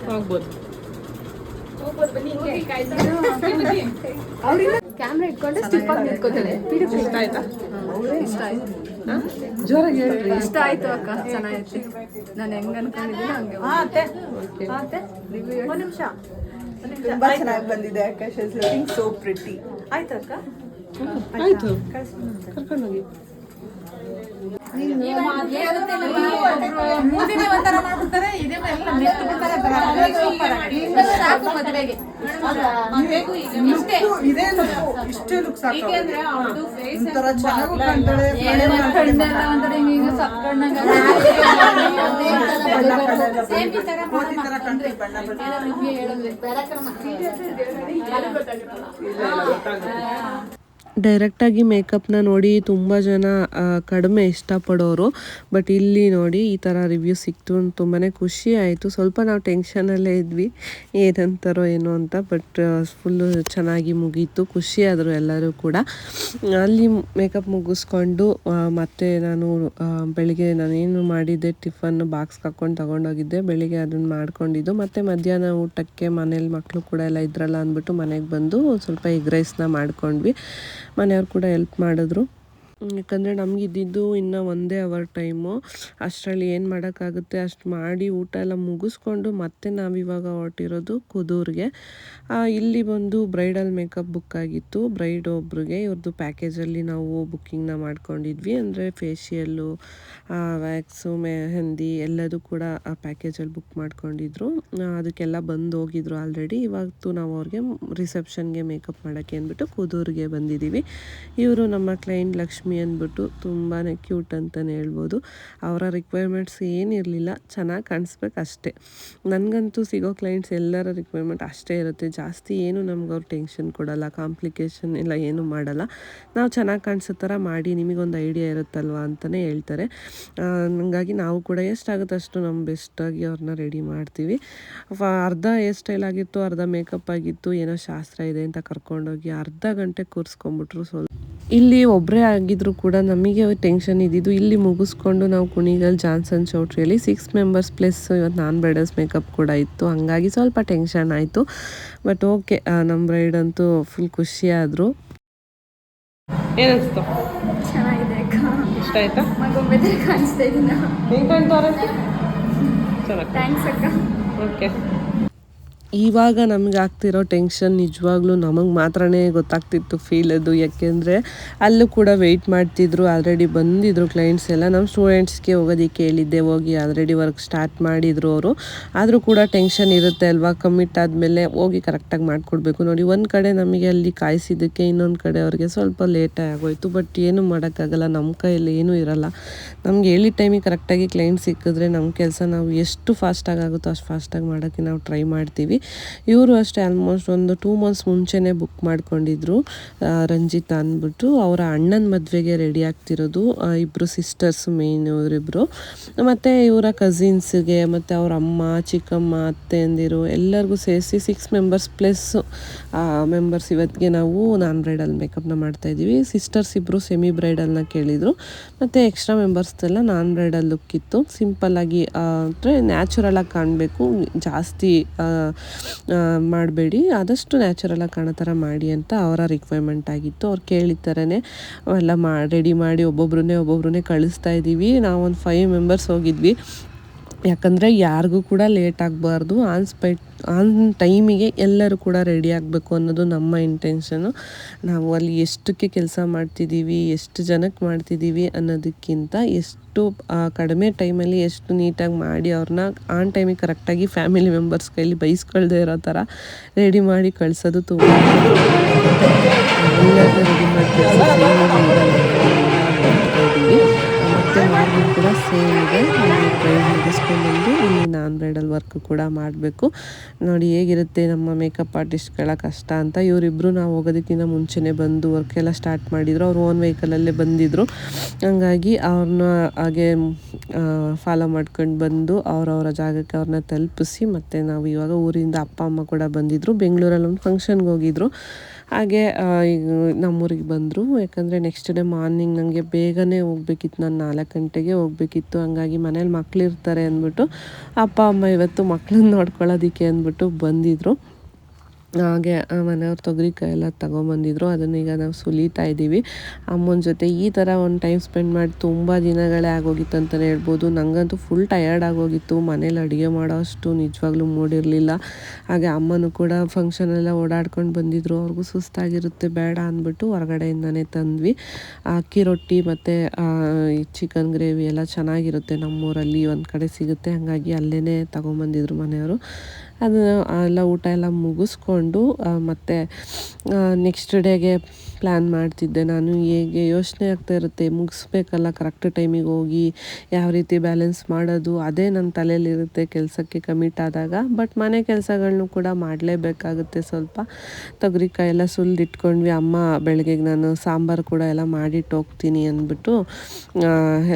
S2: ಹೋಗ್ಬೋದು.
S1: ಕ್ಯಾಮ್ರಾ ಇಟ್ಕೊಂಡ್ರೆ ಸ್ಟಿಪ್ ಆಗಿ ನಿಂತ್ಕೋತಾಳೆ.
S2: ಇಷ್ಟ ಆಯ್ತಾ?
S1: ಇಷ್ಟ ಆಯ್ತು.
S2: ಜೋರಾಗಿ ಹೇಳ್ರಿ.
S1: ಇಷ್ಟ ಆಯ್ತು ಅಕ್ಕ, ಚೆನ್ನಾಗೈತಿ. ನಾನು ಹೆಂಗ್ ಅನ್ಕೊಂಡಿದ್ದೀನಿ ಹಂಗೆ.
S3: ಒಂದ್ ನಿಮಿಷ ತುಂಬಾ ಚೆನ್ನಾಗಿ ಬಂದಿದೆ ಅಕ್ಕ. She is looking so pretty. ಆಯ್ತಾ ಅಕ್ಕ?
S2: ಆಯ್ತು, ಕರ್ಕೊಂಡೋಗಿ.
S3: ಇದೇ ಇಷ್ಟೇ ಲುಕ್ ಸಾಕು. ಒಂಥರ ಚೆನ್ನಾಗೂ ಕಾಣ್ತಾಳೆ.
S2: ಡೈರೆಕ್ಟಾಗಿ ಮೇಕಪ್ನ ನೋಡಿ ತುಂಬ ಜನ ಕಡಿಮೆ ಇಷ್ಟಪಡೋರು. ಬಟ್ ಇಲ್ಲಿ ನೋಡಿ ಈ ಥರ ರಿವ್ಯೂ ಸಿಕ್ತು, ತುಂಬಾ ಖುಷಿ ಆಯಿತು. ಸ್ವಲ್ಪ ನಾವು ಟೆನ್ಷನಲ್ಲೇ ಇದ್ವಿ ಏನಂತಾರೋ ಏನೋ ಅಂತ. ಬಟ್ ಫುಲ್ಲು ಚೆನ್ನಾಗಿ ಮುಗೀತು, ಖುಷಿಯಾದರು ಎಲ್ಲರೂ ಕೂಡ. ಅಲ್ಲಿ ಮೇಕಪ್ ಮುಗಿಸ್ಕೊಂಡು ಮತ್ತೆ ನಾನು ಬೆಳಿಗ್ಗೆ ನಾನೇನು ಮಾಡಿದ್ದೆ, ಟಿಫನ್ ಬಾಕ್ಸ್ಗೆ ಹಾಕ್ಕೊಂಡು ತೊಗೊಂಡೋಗಿದ್ದೆ. ಬೆಳಿಗ್ಗೆ ಅದನ್ನು ಮಾಡ್ಕೊಂಡಿದ್ದು. ಮತ್ತು ಮಧ್ಯಾಹ್ನ ಊಟಕ್ಕೆ ಮನೇಲಿ ಮಕ್ಕಳು ಕೂಡ ಎಲ್ಲ ಇದ್ರಲ್ಲ ಅಂದ್ಬಿಟ್ಟು ಮನೆಗೆ ಬಂದು ಸ್ವಲ್ಪ ಎಗ್ ರೈಸ್ನ ಮಾಡ್ಕೊಂಡ್ವಿ. ಮನೆಯವ್ರು ಕೂಡ ಹೆಲ್ಪ್ ಮಾಡಿದ್ರು. ಯಾಕಂದರೆ ನಮಗಿದ್ದಿದ್ದು ಇನ್ನೂ 1 ಅವರ್ ಟೈಮು. ಅಷ್ಟರಲ್ಲಿ ಏನು ಮಾಡೋಕ್ಕಾಗುತ್ತೆ ಅಷ್ಟು ಮಾಡಿ ಊಟ ಎಲ್ಲ ಮುಗಿಸ್ಕೊಂಡು ಮತ್ತೆ ನಾವಿವಾಗ ಹೊರಟಿರೋದು ಕುದೂರಿಗೆ. ಇಲ್ಲಿ ಬಂದು ಬ್ರೈಡಲ್ ಮೇಕಪ್ ಬುಕ್ ಆಗಿತ್ತು. ಬ್ರೈಡ್ ಒಬ್ರಿಗೆ ಇವ್ರದ್ದು ಪ್ಯಾಕೇಜಲ್ಲಿ ನಾವು ಬುಕ್ಕಿಂಗ್ನ ಮಾಡ್ಕೊಂಡಿದ್ವಿ. ಅಂದರೆ ಫೇಶಿಯಲ್ಲು, ವ್ಯಾಕ್ಸು, ಮೆಹಂದಿ ಎಲ್ಲದೂ ಕೂಡ ಆ ಪ್ಯಾಕೇಜಲ್ಲಿ ಬುಕ್ ಮಾಡ್ಕೊಂಡಿದ್ರು. ಅದಕ್ಕೆಲ್ಲ ಬಂದು ಹೋಗಿದ್ರು ಆಲ್ರೆಡಿ. ಇವತ್ತು ನಾವು ಅವ್ರಿಗೆ ರಿಸೆಪ್ಷನ್ಗೆ ಮೇಕಪ್ ಮಾಡೋಕ್ಕೆ ಅಂದ್ಬಿಟ್ಟು ಕುದೂರಿಗೆ ಬಂದಿದ್ದೀವಿ. ಇವರು ನಮ್ಮ ಕ್ಲೈಂಟ್ ಲಕ್ಷ್ಮಿ ಅಂದ್ಬಿಟ್ಟು ತುಂಬಾ ಕ್ಯೂಟ್ ಅಂತಲೇ ಹೇಳ್ಬೋದು. ಅವರ ರಿಕ್ವೈರ್ಮೆಂಟ್ಸ್ ಏನಿರಲಿಲ್ಲ, ಚೆನ್ನಾಗಿ ಕಾಣಿಸ್ಬೇಕು ಅಷ್ಟೇ. ನನಗಂತೂ ಸಿಗೋ ಕ್ಲೈಂಟ್ಸ್ ಎಲ್ಲರ ರಿಕ್ವೈರ್ಮೆಂಟ್ ಅಷ್ಟೇ ಇರುತ್ತೆ. ಜಾಸ್ತಿ ಏನು ನಮ್ಗೆ ಅವ್ರು ಟೆನ್ಷನ್ ಕೊಡಲ್ಲ, ಕಾಂಪ್ಲಿಕೇಶನ್ ಎಲ್ಲ ಏನೂ ಮಾಡಲ್ಲ. ನಾವು ಚೆನ್ನಾಗಿ ಕಾಣಿಸೋ ಥರ ಮಾಡಿ ನಿಮಗೊಂದು ಐಡಿಯಾ ಇರುತ್ತಲ್ವ ಅಂತಲೇ ಹೇಳ್ತಾರೆ. ಹಂಗಾಗಿ ನಾವು ಕೂಡ ಎಷ್ಟಾಗುತ್ತೆ ಅಷ್ಟು ನಮ್ಮ ಬೆಸ್ಟಾಗಿ ಅವ್ರನ್ನ ರೆಡಿ ಮಾಡ್ತೀವಿ. ಅರ್ಧ ಹೇರ್ ಸ್ಟೈಲ್ ಆಗಿತ್ತು, ಅರ್ಧ ಮೇಕಪ್ ಆಗಿತ್ತು. ಏನೋ ಶಾಸ್ತ್ರ ಇದೆ ಅಂತ ಕರ್ಕೊಂಡೋಗಿ ಅರ್ಧ ಗಂಟೆ ಕೂರಿಸ್ಕೊಂಬಿಟ್ರು. ಇಲ್ಲಿ ಒಬ್ಬರೇ ಆಗಿದ್ರು ಕೂಡ ನಮಗೆ ಟೆನ್ಷನ್ ಇದ್ದಿದ್ದು. ಇಲ್ಲಿ ಮುಗಿಸ್ಕೊಂಡು ನಾವು ಕುಣಿಗಲ್ ಜಾನ್ಸನ್ ಚೌಟ್ರಿಯಲ್ಲಿ 6 ಮೆಂಬರ್ಸ್ ಪ್ಲಸ್ ಇವತ್ತು ನಾನ್ ಬ್ರೈಡಲ್ಸ್ ಮೇಕಪ್ ಕೂಡ ಇತ್ತು. ಹಂಗಾಗಿ ಸ್ವಲ್ಪ ಟೆನ್ಷನ್ ಆಯಿತು. ಬಟ್ ಓಕೆ, ನಮ್ಮ ಬ್ರೈಡ್ ಅಂತೂ ಫುಲ್ ಖುಷಿಯಾದರು. ಏನಿಸ್ತು?
S1: ಚೆನ್ನಾಗಿದೆ ಅಕ್ಕ.
S2: ಇಷ್ಟ ಆಯ್ತಾ?
S1: ಮಗೊಂಬೆ ಕಾಣಿಸ್ತಾ ಇದ್ದೀನ. ಥ್ಯಾಂಕ್ಸ್ ಅಕ್ಕ.
S2: ಓಕೆ, ಇವಾಗ ನಮಗೆ ಆಗ್ತಿರೋ ಟೆನ್ಷನ್ ನಿಜವಾಗ್ಲೂ ನಮಗೆ ಮಾತ್ರನೇ ಗೊತ್ತಾಗ್ತಿತ್ತು ಫೀಲ್ ಅದು. ಯಾಕೆಂದರೆ ಅಲ್ಲೂ ಕೂಡ ವೆಯ್ಟ್ ಮಾಡ್ತಿದ್ರು. ಆಲ್ರೆಡಿ ಬಂದಿದ್ರು ಕ್ಲೈಂಟ್ಸ್ ಎಲ್ಲ. ನಮ್ಮ ಸ್ಟೂಡೆಂಟ್ಸ್ಗೆ ಹೋಗೋದಕ್ಕೆ ಹೇಳಿದ್ದೆ, ಹೋಗಿ ಆಲ್ರೆಡಿ ವರ್ಕ್ ಸ್ಟಾರ್ಟ್ ಮಾಡಿದರು ಅವರು. ಆದರೂ ಕೂಡ ಟೆನ್ಷನ್ ಇರುತ್ತೆ ಅಲ್ವಾ, ಕಮಿಟ್ ಆದಮೇಲೆ ಹೋಗಿ ಕರೆಕ್ಟಾಗಿ ಮಾಡಿಕೊಡ್ಬೇಕು. ನೋಡಿ, ಒಂದು ಕಡೆ ನಮಗೆ ಅಲ್ಲಿ ಕಾಯಿಸಿದ್ದಕ್ಕೆ ಇನ್ನೊಂದು ಕಡೆ ಅವ್ರಿಗೆ ಸ್ವಲ್ಪ ಲೇಟಾಗಿ ಆಗೋಯಿತು. ಬಟ್ ಏನೂ ಮಾಡೋಕ್ಕಾಗಲ್ಲ, ನಮ್ಮ ಕೈಯಲ್ಲಿ ಏನೂ ಇರಲ್ಲ. ನಮ್ಗೆ ಹೇಳಿದ ಟೈಮಿಗೆ ಕರೆಕ್ಟಾಗಿ ಕ್ಲೈಂಟ್ ಸಿಕ್ಕಿದ್ರೆ ನಮ್ಮ ಕೆಲಸ ನಾವು ಎಷ್ಟು ಫಾಸ್ಟಾಗಿ ಆಗುತ್ತೋ ಅಷ್ಟು ಫಾಸ್ಟಾಗಿ ಮಾಡೋಕ್ಕೆ ನಾವು ಟ್ರೈ ಮಾಡ್ತೀವಿ. ಇವರು ಅಷ್ಟೇ ಆಲ್ಮೋಸ್ಟ್ ಒಂದು 2 ಮಂತ್ಸ್ ಮುಂಚೆನೇ ಬುಕ್ ಮಾಡ್ಕೊಂಡಿದ್ರು. ರಂಜಿತಾ ಅಂದ್ಬಿಟ್ಟು ಅವರ ಅಣ್ಣನ ಮದುವೆಗೆ ರೆಡಿ ಆಗ್ತಿರೋದು. ಇಬ್ಬರು ಸಿಸ್ಟರ್ಸ್ ಮೇನ್ ಇವರಿಬ್ಬರು. ಮತ್ತು ಇವರ ಕಸಿನ್ಸ್ಗೆ ಮತ್ತು ಅವ್ರ ಅಮ್ಮ, ಚಿಕ್ಕಮ್ಮ, ಅತ್ತೆಯಂದಿರು ಎಲ್ಲರಿಗೂ ಸೇರಿಸಿ 6 ಮೆಂಬರ್ಸ್ ಪ್ಲಸ್ ಮೆಂಬರ್ಸ್ ಇವತ್ತಿಗೆ ನಾವು ನಾನ್ ಬ್ರೈಡಲ್ ಮೇಕಪ್ನ ಮಾಡ್ತಾಯಿದ್ದೀವಿ. ಸಿಸ್ಟರ್ಸ್ ಇಬ್ಬರು ಸೆಮಿ ಬ್ರೈಡಲ್ನ ಕೇಳಿದರು. ಮತ್ತು ಎಕ್ಸ್ಟ್ರಾ ಮೆಂಬರ್ಸ್ದೆಲ್ಲ ನಾನ್ ಬ್ರೈಡಲ್ ಲುಕ್ ಇತ್ತು. ಸಿಂಪಲ್ಲಾಗಿ ಅಂದರೆ ನ್ಯಾಚುರಲಾಗಿ ಕಾಣಬೇಕು, ಜಾಸ್ತಿ ಮಾಡಬೇಡಿ, ಆದಷ್ಟು ನ್ಯಾಚುರಲಾಗಿ ಕಾಣೋ ಥರ ಮಾಡಿ ಅಂತ ಅವರ ರಿಕ್ವೈರ್ಮೆಂಟ್ ಆಗಿತ್ತು. ಅವ್ರು ಕೇಳಿದ ಥರನೇ ಎಲ್ಲ ರೆಡಿ ಮಾಡಿ ಒಬ್ಬೊಬ್ರನ್ನೇ ಕಳಿಸ್ತಾ ಇದ್ದೀವಿ. ನಾವೊಂದು 5 ಮೆಂಬರ್ಸ್ ಹೋಗಿದ್ವಿ. ಯಾಕಂದರೆ ಯಾರಿಗೂ ಕೂಡ ಲೇಟ್ ಆಗಬಾರ್ದು, ಆನ್ ಟೈಮಿಗೆ ಎಲ್ಲರೂ ಕೂಡ ರೆಡಿ ಆಗಬೇಕು ಅನ್ನೋದು ನಮ್ಮ ಇಂಟೆನ್ಷನು. ನಾವು ಅಲ್ಲಿ ಎಷ್ಟಕ್ಕೆ ಕೆಲಸ ಮಾಡ್ತಿದ್ದೀವಿ, ಎಷ್ಟು ಜನಕ್ಕೆ ಮಾಡ್ತಿದ್ದೀವಿ ಅನ್ನೋದಕ್ಕಿಂತ ಎಷ್ಟು ಕಡಿಮೆ ಟೈಮಲ್ಲಿ ಎಷ್ಟು ನೀಟಾಗಿ ಮಾಡಿ ಅವ್ರನ್ನ ಆನ್ ಟೈಮಿಗೆ ಕರೆಕ್ಟಾಗಿ ಫ್ಯಾಮಿಲಿ ಮೆಂಬರ್ಸ್ ಕೈಲಿ ಬೈಸ್ಕೊಳ್ದೇ ಇರೋ ಥರ ರೆಡಿ ಮಾಡಿ ಕಳಿಸೋದು ತುಂಬ ಎಲ್ಲರೂ ರೆಡಿ ಮಾಡ್ತೀವಿ. ಮತ್ತು ಮಾರ್ನಿಂಗ್ ಕೂಡ ಸೇಮ್ ಇದೆ. ಬ್ರೈಡ್ ಮುಗಿಸ್ಕೊಂಡ್ಬಂದು ಇಲ್ಲಿ ನಾನ್ ಬ್ರೈಡಲ್ ವರ್ಕ್ ಕೂಡ ಮಾಡಬೇಕು. ನೋಡಿ ಹೇಗಿರುತ್ತೆ ನಮ್ಮ ಮೇಕಪ್ ಆರ್ಟಿಸ್ಟ್ಗಳ ಕಷ್ಟ ಅಂತ. ಇವರಿಬ್ಬರು ನಾವು ಹೋಗೋದಕ್ಕಿಂತ ಮುಂಚೆನೇ ಬಂದು ವರ್ಕ್ ಎಲ್ಲ ಸ್ಟಾರ್ಟ್ ಮಾಡಿದರು. ಅವ್ರು ಓನ್ ವೆಹಿಕಲಲ್ಲೇ ಬಂದಿದ್ದರು. ಹಂಗಾಗಿ ಅವ್ರನ್ನ ಹಾಗೆ ಫಾಲೋ ಮಾಡ್ಕೊಂಡು ಬಂದು ಅವರವರ ಜಾಗಕ್ಕೆ ಅವ್ರನ್ನ ತಲುಪಿಸಿ, ಮತ್ತು ನಾವು ಇವಾಗ ಊರಿಂದ ಅಪ್ಪ ಅಮ್ಮ ಕೂಡ ಬಂದಿದ್ದರು. ಬೆಂಗಳೂರಲ್ಲಿ ಒಂದು ಫಂಕ್ಷನ್ಗೆ ಹೋಗಿದ್ರು. ಹಾಗೆ ಈಗ ನಮ್ಮೂರಿಗೆ ಬಂದರು. ಯಾಕಂದರೆ ನೆಕ್ಸ್ಟ್ ಡೇ ಮಾರ್ನಿಂಗ್ ನನಗೆ ಬೇಗನೆ ಹೋಗ್ಬೇಕಿತ್ತು, ನಾನು 4 ಗಂಟೆಗೆ ಹೋಗ್ಬೇಕಿತ್ತು. ಹಂಗಾಗಿ ಮನೇಲಿ ಮಕ್ಕಳಿರ್ತಾರೆ ಅಂದ್ಬಿಟ್ಟು ಅಪ್ಪ ಅಮ್ಮ ಇವತ್ತು ಮಕ್ಕಳನ್ನ ನೋಡ್ಕೊಳ್ಳೋದಕ್ಕೆ ಅಂದ್ಬಿಟ್ಟು ಬಂದಿದ್ದರು. ಹಾಗೆ ಮನೆಯವ್ರು ತೊಗರಿಕಾಯಿ ಎಲ್ಲ ತೊಗೊಂಬಂದಿದ್ರು, ಅದನ್ನೀಗ ನಾವು ಸುಲಿತಾ ಇದ್ದೀವಿ ಅಮ್ಮನ ಜೊತೆ. ಈ ಥರ ಒಂದು ಟೈಮ್ ಸ್ಪೆಂಡ್ ಮಾಡಿ ತುಂಬ ದಿನಗಳೇ ಆಗೋಗಿತ್ತು ಅಂತಲೇ ಹೇಳ್ಬೋದು. ನನಗಂತೂ ಫುಲ್ ಟಯರ್ಡ್ ಆಗೋಗಿತ್ತು, ಮನೇಲಿ ಅಡುಗೆ ಮಾಡೋ ಅಷ್ಟು ನಿಜವಾಗ್ಲೂ ಮೂಡಿರಲಿಲ್ಲ. ಹಾಗೆ ಅಮ್ಮನೂ ಕೂಡ ಫಂಕ್ಷನೆಲ್ಲ ಓಡಾಡ್ಕೊಂಡು ಬಂದಿದ್ರು, ಅವ್ರಿಗೂ ಸುಸ್ತಾಗಿರುತ್ತೆ ಬೇಡ ಅಂದ್ಬಿಟ್ಟು ಹೊರಗಡೆಯಿಂದನೇ ತಂದ್ವಿ. ಅಕ್ಕಿ ರೊಟ್ಟಿ ಮತ್ತು ಚಿಕನ್ ಗ್ರೇವಿ ಎಲ್ಲ ಚೆನ್ನಾಗಿರುತ್ತೆ, ನಮ್ಮೂರಲ್ಲಿ ಒಂದು ಕಡೆ ಸಿಗುತ್ತೆ, ಹಾಗಾಗಿ ಅಲ್ಲೇ ತೊಗೊಂಬಂದಿದ್ರು ಮನೆಯವರು. ಅದು ಎಲ್ಲ ಊಟ ಎಲ್ಲ ಮುಗಿಸ್ಕೊಂಡು ಮತ್ತು ನೆಕ್ಸ್ಟ್ ಡೇಗೆ ಪ್ಲ್ಯಾನ್ ಮಾಡ್ತಿದ್ದೆ ನಾನು. ಹೇಗೆ ಯೋಚನೆ ಆಗ್ತಾ ಇರುತ್ತೆ, ಮುಗಿಸ್ಬೇಕಲ್ಲ ಕರೆಕ್ಟ್ ಟೈಮಿಗೆ ಹೋಗಿ ಯಾವ ರೀತಿ ಬ್ಯಾಲೆನ್ಸ್ ಮಾಡೋದು, ಅದೇ ನನ್ನ ತಲೆಯಲ್ಲಿರುತ್ತೆ ಕೆಲಸಕ್ಕೆ ಕಮಿಟ್ ಆದಾಗ. ಬಟ್ ಮನೆ ಕೆಲಸಗಳನ್ನೂ ಕೂಡ ಮಾಡಲೇಬೇಕಾಗುತ್ತೆ. ಸ್ವಲ್ಪ ತೊಗರಿಕಾಯಿ ಎಲ್ಲ ಸುಲಿದಿಟ್ಕೊಂಡ್ವಿ. ಅಮ್ಮ ಬೆಳಗ್ಗೆಗೆ ನಾನು ಸಾಂಬಾರು ಕೂಡ ಎಲ್ಲ ಮಾಡಿಟ್ಟು ಹೋಗ್ತೀನಿ ಅಂದ್ಬಿಟ್ಟು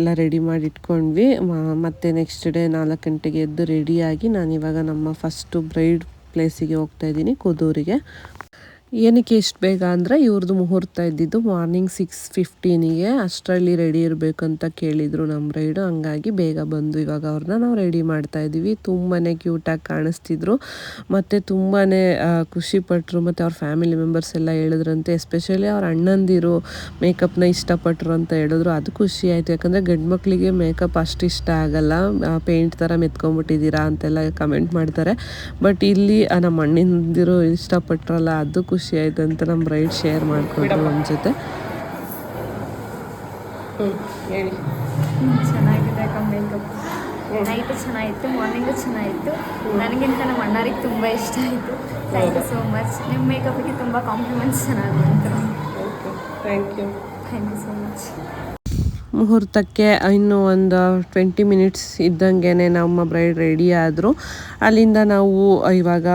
S2: ಎಲ್ಲ ರೆಡಿ ಮಾಡಿ ಇಟ್ಕೊಂಡ್ವಿ. ಮತ್ತು ನೆಕ್ಸ್ಟ್ ಡೇ 4 ಗಂಟೆಗೆ ಎದ್ದು ರೆಡಿಯಾಗಿ ನಾನಿವಾಗ ನಮ್ಮ ಫಸ್ಟು ಬ್ರೈಡ್ ಪ್ಲೇಸಿಗೆ ಹೋಗ್ತಾಯಿದ್ದೀನಿ, ಕುದೂರಿಗೆ. ಏನಕ್ಕೆ ಇಷ್ಟು ಬೇಗ ಅಂದರೆ ಇವ್ರದ್ದು ಮುಹೂರ್ತ ಇದ್ದಿದ್ದು ಮಾರ್ನಿಂಗ್ 6:15ಗೆ, ಅಷ್ಟರಲ್ಲಿ ರೆಡಿ ಇರಬೇಕಂತ ಕೇಳಿದರು ನಮ್ಮ ಬ್ರೈಡು. ಹಂಗಾಗಿ ಬೇಗ ಬಂದು ಇವಾಗ ಅವ್ರನ್ನ ನಾವು ರೆಡಿ ಮಾಡ್ತಾಯಿದ್ದೀವಿ. ತುಂಬಾ ಕ್ಯೂಟಾಗಿ ಕಾಣಿಸ್ತಿದ್ರು ಮತ್ತು ತುಂಬಾ ಖುಷಿಪಟ್ಟರು. ಮತ್ತು ಅವ್ರ ಫ್ಯಾಮಿಲಿ ಮೆಂಬರ್ಸ್ ಎಲ್ಲ ಹೇಳಿದ್ರಂತೆ, ಎಸ್ಪೆಷಲಿ ಅವ್ರ ಅಣ್ಣಂದಿರು ಮೇಕಪ್ನ ಇಷ್ಟಪಟ್ಟರು ಅಂತ ಹೇಳಿದ್ರು. ಅದು ಖುಷಿ ಆಯಿತು, ಯಾಕಂದರೆ ಗಂಡು ಮಕ್ಕಳಿಗೆ ಮೇಕಪ್ ಅಷ್ಟು ಇಷ್ಟ ಆಗಲ್ಲ, ಪೇಂಟ್ ಥರ ಮೆತ್ಕೊಂಡ್ಬಿಟ್ಟಿದ್ದೀರಾ ಅಂತೆಲ್ಲ ಕಮೆಂಟ್ ಮಾಡ್ತಾರೆ. ಬಟ್ ಇಲ್ಲಿ ನಮ್ಮ ಅಣ್ಣಂದಿರು ಇಷ್ಟಪಟ್ರಲ್ಲ, ಅದು ಖುಷಿ ಆಯ್ತು ಅಂತ ನಮ್ಮ ಬ್ರೈಡ್ ಶೇರ್ ಮಾಡ್ಕೊಂಡ್ರು ನಮ್ಮ ಜೊತೆ. ಹೇಳಿ.
S1: ಚೆನ್ನಾಗಿದೆ ಅಕ್ಕ ಮೇಕಪ್. ನೈಟು ಚೆನ್ನಾಗಿತ್ತು, ಮಾರ್ನಿಂಗು ಚೆನ್ನಾಗಿತ್ತು. ನನಗಿಂತ ನಮ್ಮ ಅಣ್ಣರಿಗೆ ತುಂಬ ಇಷ್ಟ ಆಯಿತು. Thank you so much. ನಿಮ್ಮ ಮೇಕಪ್ಗೆ ತುಂಬ ಕಾಂಪ್ಲಿಮೆಂಟ್ಸ್ ಚೆನ್ನಾಗಿ ಬಂತು.
S2: Thank you
S1: so much.
S2: ಮುಹೂರ್ತಕ್ಕೆ ಇನ್ನೂ ಒಂದು 20 ಮಿನಿಟ್ಸ್ ಇದ್ದಂಗೆ ನಮ್ಮ ಬ್ರೈಡ್ ರೆಡಿ ಆದರು. ಅಲ್ಲಿಂದ ನಾವು ಇವಾಗ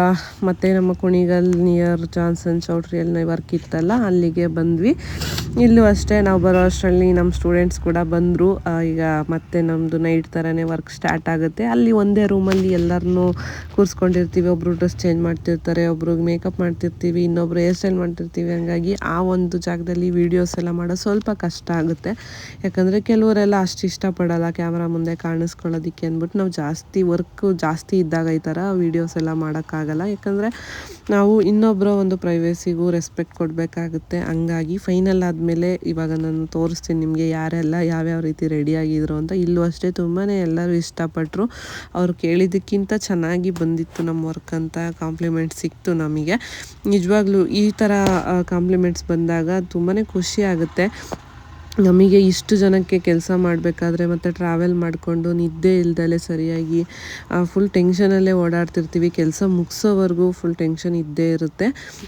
S2: ಮತ್ತೆ ನಮ್ಮ ಕುಣಿಗಲ್ ನಿಯರ್ ಜಾನ್ಸನ್ ಚೌಟ್ರಿಯಲ್ಲಿ ವರ್ಕ್ ಇತ್ತಲ್ಲ, ಅಲ್ಲಿಗೆ ಬಂದ್ವಿ. ಇಲ್ಲೂ ಅಷ್ಟೇ ನಾವು ಬರೋ ಅಷ್ಟರಲ್ಲಿ ನಮ್ಮ ಸ್ಟೂಡೆಂಟ್ಸ್ ಕೂಡ ಬಂದರು. ಈಗ ಮತ್ತೆ ನಮ್ಮದು ನೈಟ್ ಥರನೇ ವರ್ಕ್ ಸ್ಟಾರ್ಟ್ ಆಗುತ್ತೆ. ಅಲ್ಲಿ ಒಂದೇ ರೂಮಲ್ಲಿ ಎಲ್ಲರನ್ನೂ ಕೂರಿಸ್ಕೊಂಡಿರ್ತೀವಿ. ಒಬ್ಬರು ಡ್ರೆಸ್ ಚೇಂಜ್ ಮಾಡ್ತಿರ್ತಾರೆ, ಒಬ್ರಿಗೆ ಮೇಕಪ್ ಮಾಡ್ತಿರ್ತೀವಿ, ಇನ್ನೊಬ್ರು ಹೇರ್ ಸ್ಟೈಲ್ ಮಾಡ್ತಿರ್ತೀವಿ. ಹಂಗಾಗಿ ಆ ಒಂದು ಜಾಗದಲ್ಲಿ ವೀಡಿಯೋಸ್ ಎಲ್ಲ ಮಾಡೋದು ಸ್ವಲ್ಪ ಕಷ್ಟ ಆಗುತ್ತೆ. ಯಾಕಂದರೆ ಕೆಲವರೆಲ್ಲ ಅಷ್ಟು ಇಷ್ಟಪಡಲ್ಲ ಕ್ಯಾಮ್ರಾ ಮುಂದೆ ಕಾಣಿಸ್ಕೊಳ್ಳೋದಕ್ಕೆ ಅಂದ್ಬಿಟ್ಟು. ನಾವು ಜಾಸ್ತಿ ವರ್ಕು ಜಾಸ್ತಿ ಇದ್ದಾಗ ಈ ಥರ ವೀಡಿಯೋಸ್ ಎಲ್ಲ ಮಾಡೋಕ್ಕಾಗಲ್ಲ, ಯಾಕಂದರೆ ನಾವು ಇನ್ನೊಬ್ಬರ ಒಂದು ಪ್ರೈವೇಸಿಗೂ ರೆಸ್ಪೆಕ್ಟ್ ಕೊಡಬೇಕಾಗುತ್ತೆ. ಹಂಗಾಗಿ ಫೈನಲ್ ಆದಮೇಲೆ ಇವಾಗ ನಾನು ತೋರಿಸ್ತೀನಿ ನಿಮಗೆ ಯಾರೆಲ್ಲ ಯಾವ್ಯಾವ ರೀತಿ ರೆಡಿಯಾಗಿದ್ರು ಅಂತ. ಇಲ್ಲೂ ಅಷ್ಟೇ ತುಂಬಾ ಎಲ್ಲರೂ ಇಷ್ಟಪಟ್ಟರು. ಅವ್ರು ಕೇಳಿದ್ದಕ್ಕಿಂತ ಚೆನ್ನಾಗಿ ಬಂದಿತ್ತು ನಮ್ಮ ವರ್ಕ್ ಅಂತ ಕಾಂಪ್ಲಿಮೆಂಟ್ ಸಿಕ್ತು ನಮಗೆ. ನಿಜವಾಗ್ಲೂ ಈ ಥರ ಕಾಂಪ್ಲಿಮೆಂಟ್ಸ್ ಬಂದಾಗ ತುಂಬಾ ಖುಷಿ ಆಗುತ್ತೆ. ನಮಗೆ ಇಷ್ಟು ಜನಕ್ಕೆ ಕೆಲಸ ಮಾಡಬೇಕಾದ್ರೆ ಮತ್ತು ಟ್ರಾವೆಲ್ ಮಾಡಿಕೊಂಡು ನಿದ್ದೆ ಇಲ್ದಲೆ ಸರಿಯಾಗಿ ಫುಲ್ ಟೆನ್ಷನಲ್ಲೇ ಓಡಾಡ್ತಿರ್ತೀವಿ. ಕೆಲಸ ಮುಗಿಸೋವರೆಗೂ ಫುಲ್ ಟೆನ್ಷನ್ ಇದ್ದೇ ಇರುತ್ತೆ.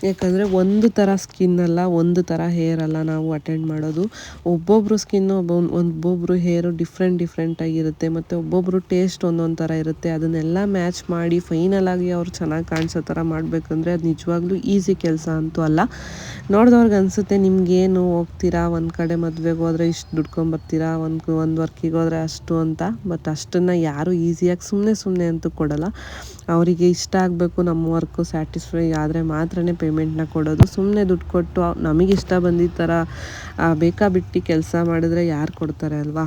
S2: ಯಾಕಂದರೆ ಒಂದು ಥರ ಸ್ಕಿನ್ನಲ್ಲ, ಒಂದು ಥರ ಹೇರ್ ಅಲ್ಲ ನಾವು ಅಟೆಂಡ್ ಮಾಡೋದು. ಒಬ್ಬೊಬ್ಬರು ಸ್ಕಿನ್ನು ಒಬ್ಬೊಬ್ಬರು ಹೇರು ಡಿಫ್ರೆಂಟಾಗಿರುತ್ತೆ. ಮತ್ತು ಒಬ್ಬೊಬ್ಬರು ಟೇಸ್ಟ್ ಒಂದೊಂದು ಥರ ಇರುತ್ತೆ. ಅದನ್ನೆಲ್ಲ ಮ್ಯಾಚ್ ಮಾಡಿ ಫೈನಲಾಗಿ ಅವ್ರು ಚೆನ್ನಾಗಿ ಕಾಣಿಸೋ ಥರ ಮಾಡಬೇಕಂದ್ರೆ ಅದು ನಿಜವಾಗ್ಲೂ ಈಸಿ ಕೆಲಸ ಅಂತೂ ಅಲ್ಲ. ನೋಡಿದವ್ರಿಗೆ ಅನಿಸುತ್ತೆ ನಿಮಗೇನು ಹೋಗ್ತೀರಾ ಒಂದು ಕಡೆ ಮದುವೆಗೆ ಹೋದರೆ ಇಷ್ಟು ದುಡ್ಕೊಂಬರ್ತೀರಾ, ಒಂದು ವರ್ಕಿಗೆ ಹೋದರೆ ಅಷ್ಟು ಅಂತ. ಬಟ್ ಅಷ್ಟನ್ನು ಯಾರೂ ಈಸಿಯಾಗಿ ಸುಮ್ಮನೆ ಅಂತೂ ಕೊಡೋಲ್ಲ. ಅವರಿಗೆ ಇಷ್ಟ ಆಗಬೇಕು, ನಮ್ಮ ವರ್ಕು ಸ್ಯಾಟಿಸ್ಫೈ ಆದರೆ ಮಾತ್ರನೇ ಪೇಮೆಂಟ್ನ ಕೊಡೋದು. ಸುಮ್ಮನೆ ದುಡ್ಡು ಕೊಟ್ಟು ನಮಗೆ ಇಷ್ಟ ಬಂದಿದ್ದ ಥರ ಬೇಕಾಬಿಟ್ಟು ಕೆಲಸ ಮಾಡಿದ್ರೆ ಯಾರು ಕೊಡ್ತಾರೆ ಅಲ್ವಾ.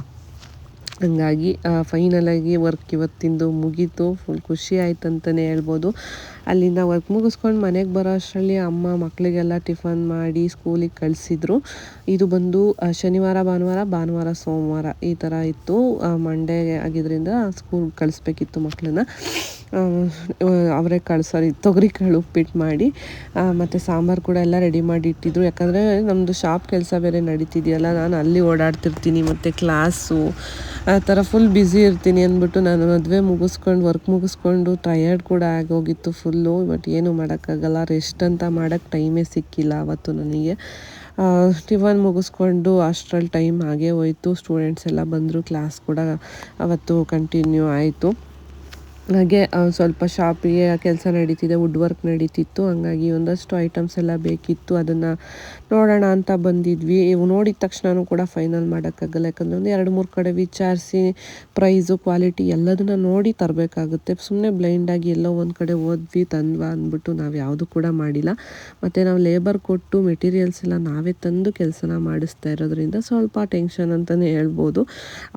S2: ಹಂಗಾಗಿ ಫೈನಲಾಗಿ ವರ್ಕ್ ಇವತ್ತಿಂದು ಮುಗೀತು. ಫುಲ್ ಖುಷಿ ಆಯ್ತು ಅಂತಲೇ ಹೇಳ್ಬೋದು. ಅಲ್ಲಿಂದ ವರ್ಕ್ ಮುಗಿಸ್ಕೊಂಡು ಮನೆಗೆ ಬರೋ ಅಷ್ಟರಲ್ಲಿ ಅಮ್ಮ ಮಕ್ಕಳಿಗೆಲ್ಲ ಟಿಫನ್ ಮಾಡಿ ಸ್ಕೂಲಿಗೆ ಕಳಿಸಿದ್ರು. ಇದು ಬಂದು ಶನಿವಾರ ಭಾನುವಾರ ಸೋಮವಾರ ಈ ಥರ ಇತ್ತು. ಮಂಡೇ ಆಗಿದ್ದರಿಂದ ಸ್ಕೂಲ್ ಕಳಿಸ್ಬೇಕಿತ್ತು ಮಕ್ಕಳನ್ನ. ಅವರೇ ತೊಗರಿಕಾಳು ಉಪ್ಪಿಟ್ಟು ಮಾಡಿ ಮತ್ತು ಸಾಂಬಾರು ಕೂಡ ಎಲ್ಲ ರೆಡಿ ಮಾಡಿ ಇಟ್ಟಿದ್ರು. ಯಾಕಂದರೆ ನಮ್ಮದು ಶಾಪ್ ಕೆಲಸ ಬೇರೆ ನಡೀತಿದೆಯಲ್ಲ, ನಾನು ಅಲ್ಲಿ ಓಡಾಡ್ತಿರ್ತೀನಿ ಮತ್ತು ಕ್ಲಾಸು ಆ ಥರ ಫುಲ್ ಬ್ಯುಸಿ ಇರ್ತೀನಿ ಅಂದ್ಬಿಟ್ಟು ನಾನು ಮದುವೆ ಮುಗಿಸ್ಕೊಂಡು ವರ್ಕ್ ಮುಗಿಸ್ಕೊಂಡು ಟಯರ್ಡ್ ಕೂಡ ಆಗೋಗಿತ್ತು ಫುಲ್ಲು. ಬಟ್ ಏನೂ ಮಾಡೋಕ್ಕಾಗಲ್ಲ, ರೆಸ್ಟ್ ಅಂತ ಮಾಡೋಕ್ಕೆ ಟೈಮೇ ಸಿಕ್ಕಿಲ್ಲ ಅವತ್ತು ನನಗೆ. ಟಿಫನ್ ಮುಗಿಸ್ಕೊಂಡು ಅಷ್ಟರಲ್ಲಿ ಟೈಮ್ ಆಗೇ ಹೋಯಿತು. ಸ್ಟೂಡೆಂಟ್ಸ್ ಎಲ್ಲ ಬಂದರು, ಕ್ಲಾಸ್ ಕೂಡ ಅವತ್ತು ಕಂಟಿನ್ಯೂ ಆಯಿತು. ಹಾಗೆ ಸ್ವಲ್ಪ ಶಾಪಿಗೆ ಕೆಲಸ ನಡೀತಿದೆ, ವುಡ್ ವರ್ಕ್ ನಡೀತಿತ್ತು. ಹಂಗಾಗಿ ಒಂದಷ್ಟು ಐಟಮ್ಸ್ ಎಲ್ಲ ಬೇಕಿತ್ತು, ಅದನ್ನು ನೋಡೋಣ ಅಂತ ಬಂದಿದ್ವಿ. ಇವು ನೋಡಿದ ತಕ್ಷಣವೂ ಕೂಡ ಫೈನಲ್ ಮಾಡೋಕ್ಕಾಗಲ್ಲ, ಯಾಕಂದರೆ ಒಂದು 2-3 ಕಡೆ ವಿಚಾರಿಸಿ ಪ್ರೈಸು ಕ್ವಾಲಿಟಿ ಎಲ್ಲದನ್ನು ನೋಡಿ ತರಬೇಕಾಗುತ್ತೆ. ಸುಮ್ಮನೆ ಬ್ಲೈಂಡಾಗಿ ಎಲ್ಲೋ ಒಂದು ಕಡೆ ತಂದ್ವಾ ಅಂದ್ಬಿಟ್ಟು ನಾವು ಯಾವುದು ಕೂಡ ಮಾಡಿಲ್ಲ. ಮತ್ತು ನಾವು ಲೇಬರ್ ಕೊಟ್ಟು ಮೆಟೀರಿಯಲ್ಸ್ ಎಲ್ಲ ನಾವೇ ತಂದು ಕೆಲಸನ ಮಾಡಿಸ್ತಾ ಇರೋದ್ರಿಂದ ಸ್ವಲ್ಪ ಟೆನ್ಷನ್ ಅಂತಲೇ ಹೇಳ್ಬೋದು.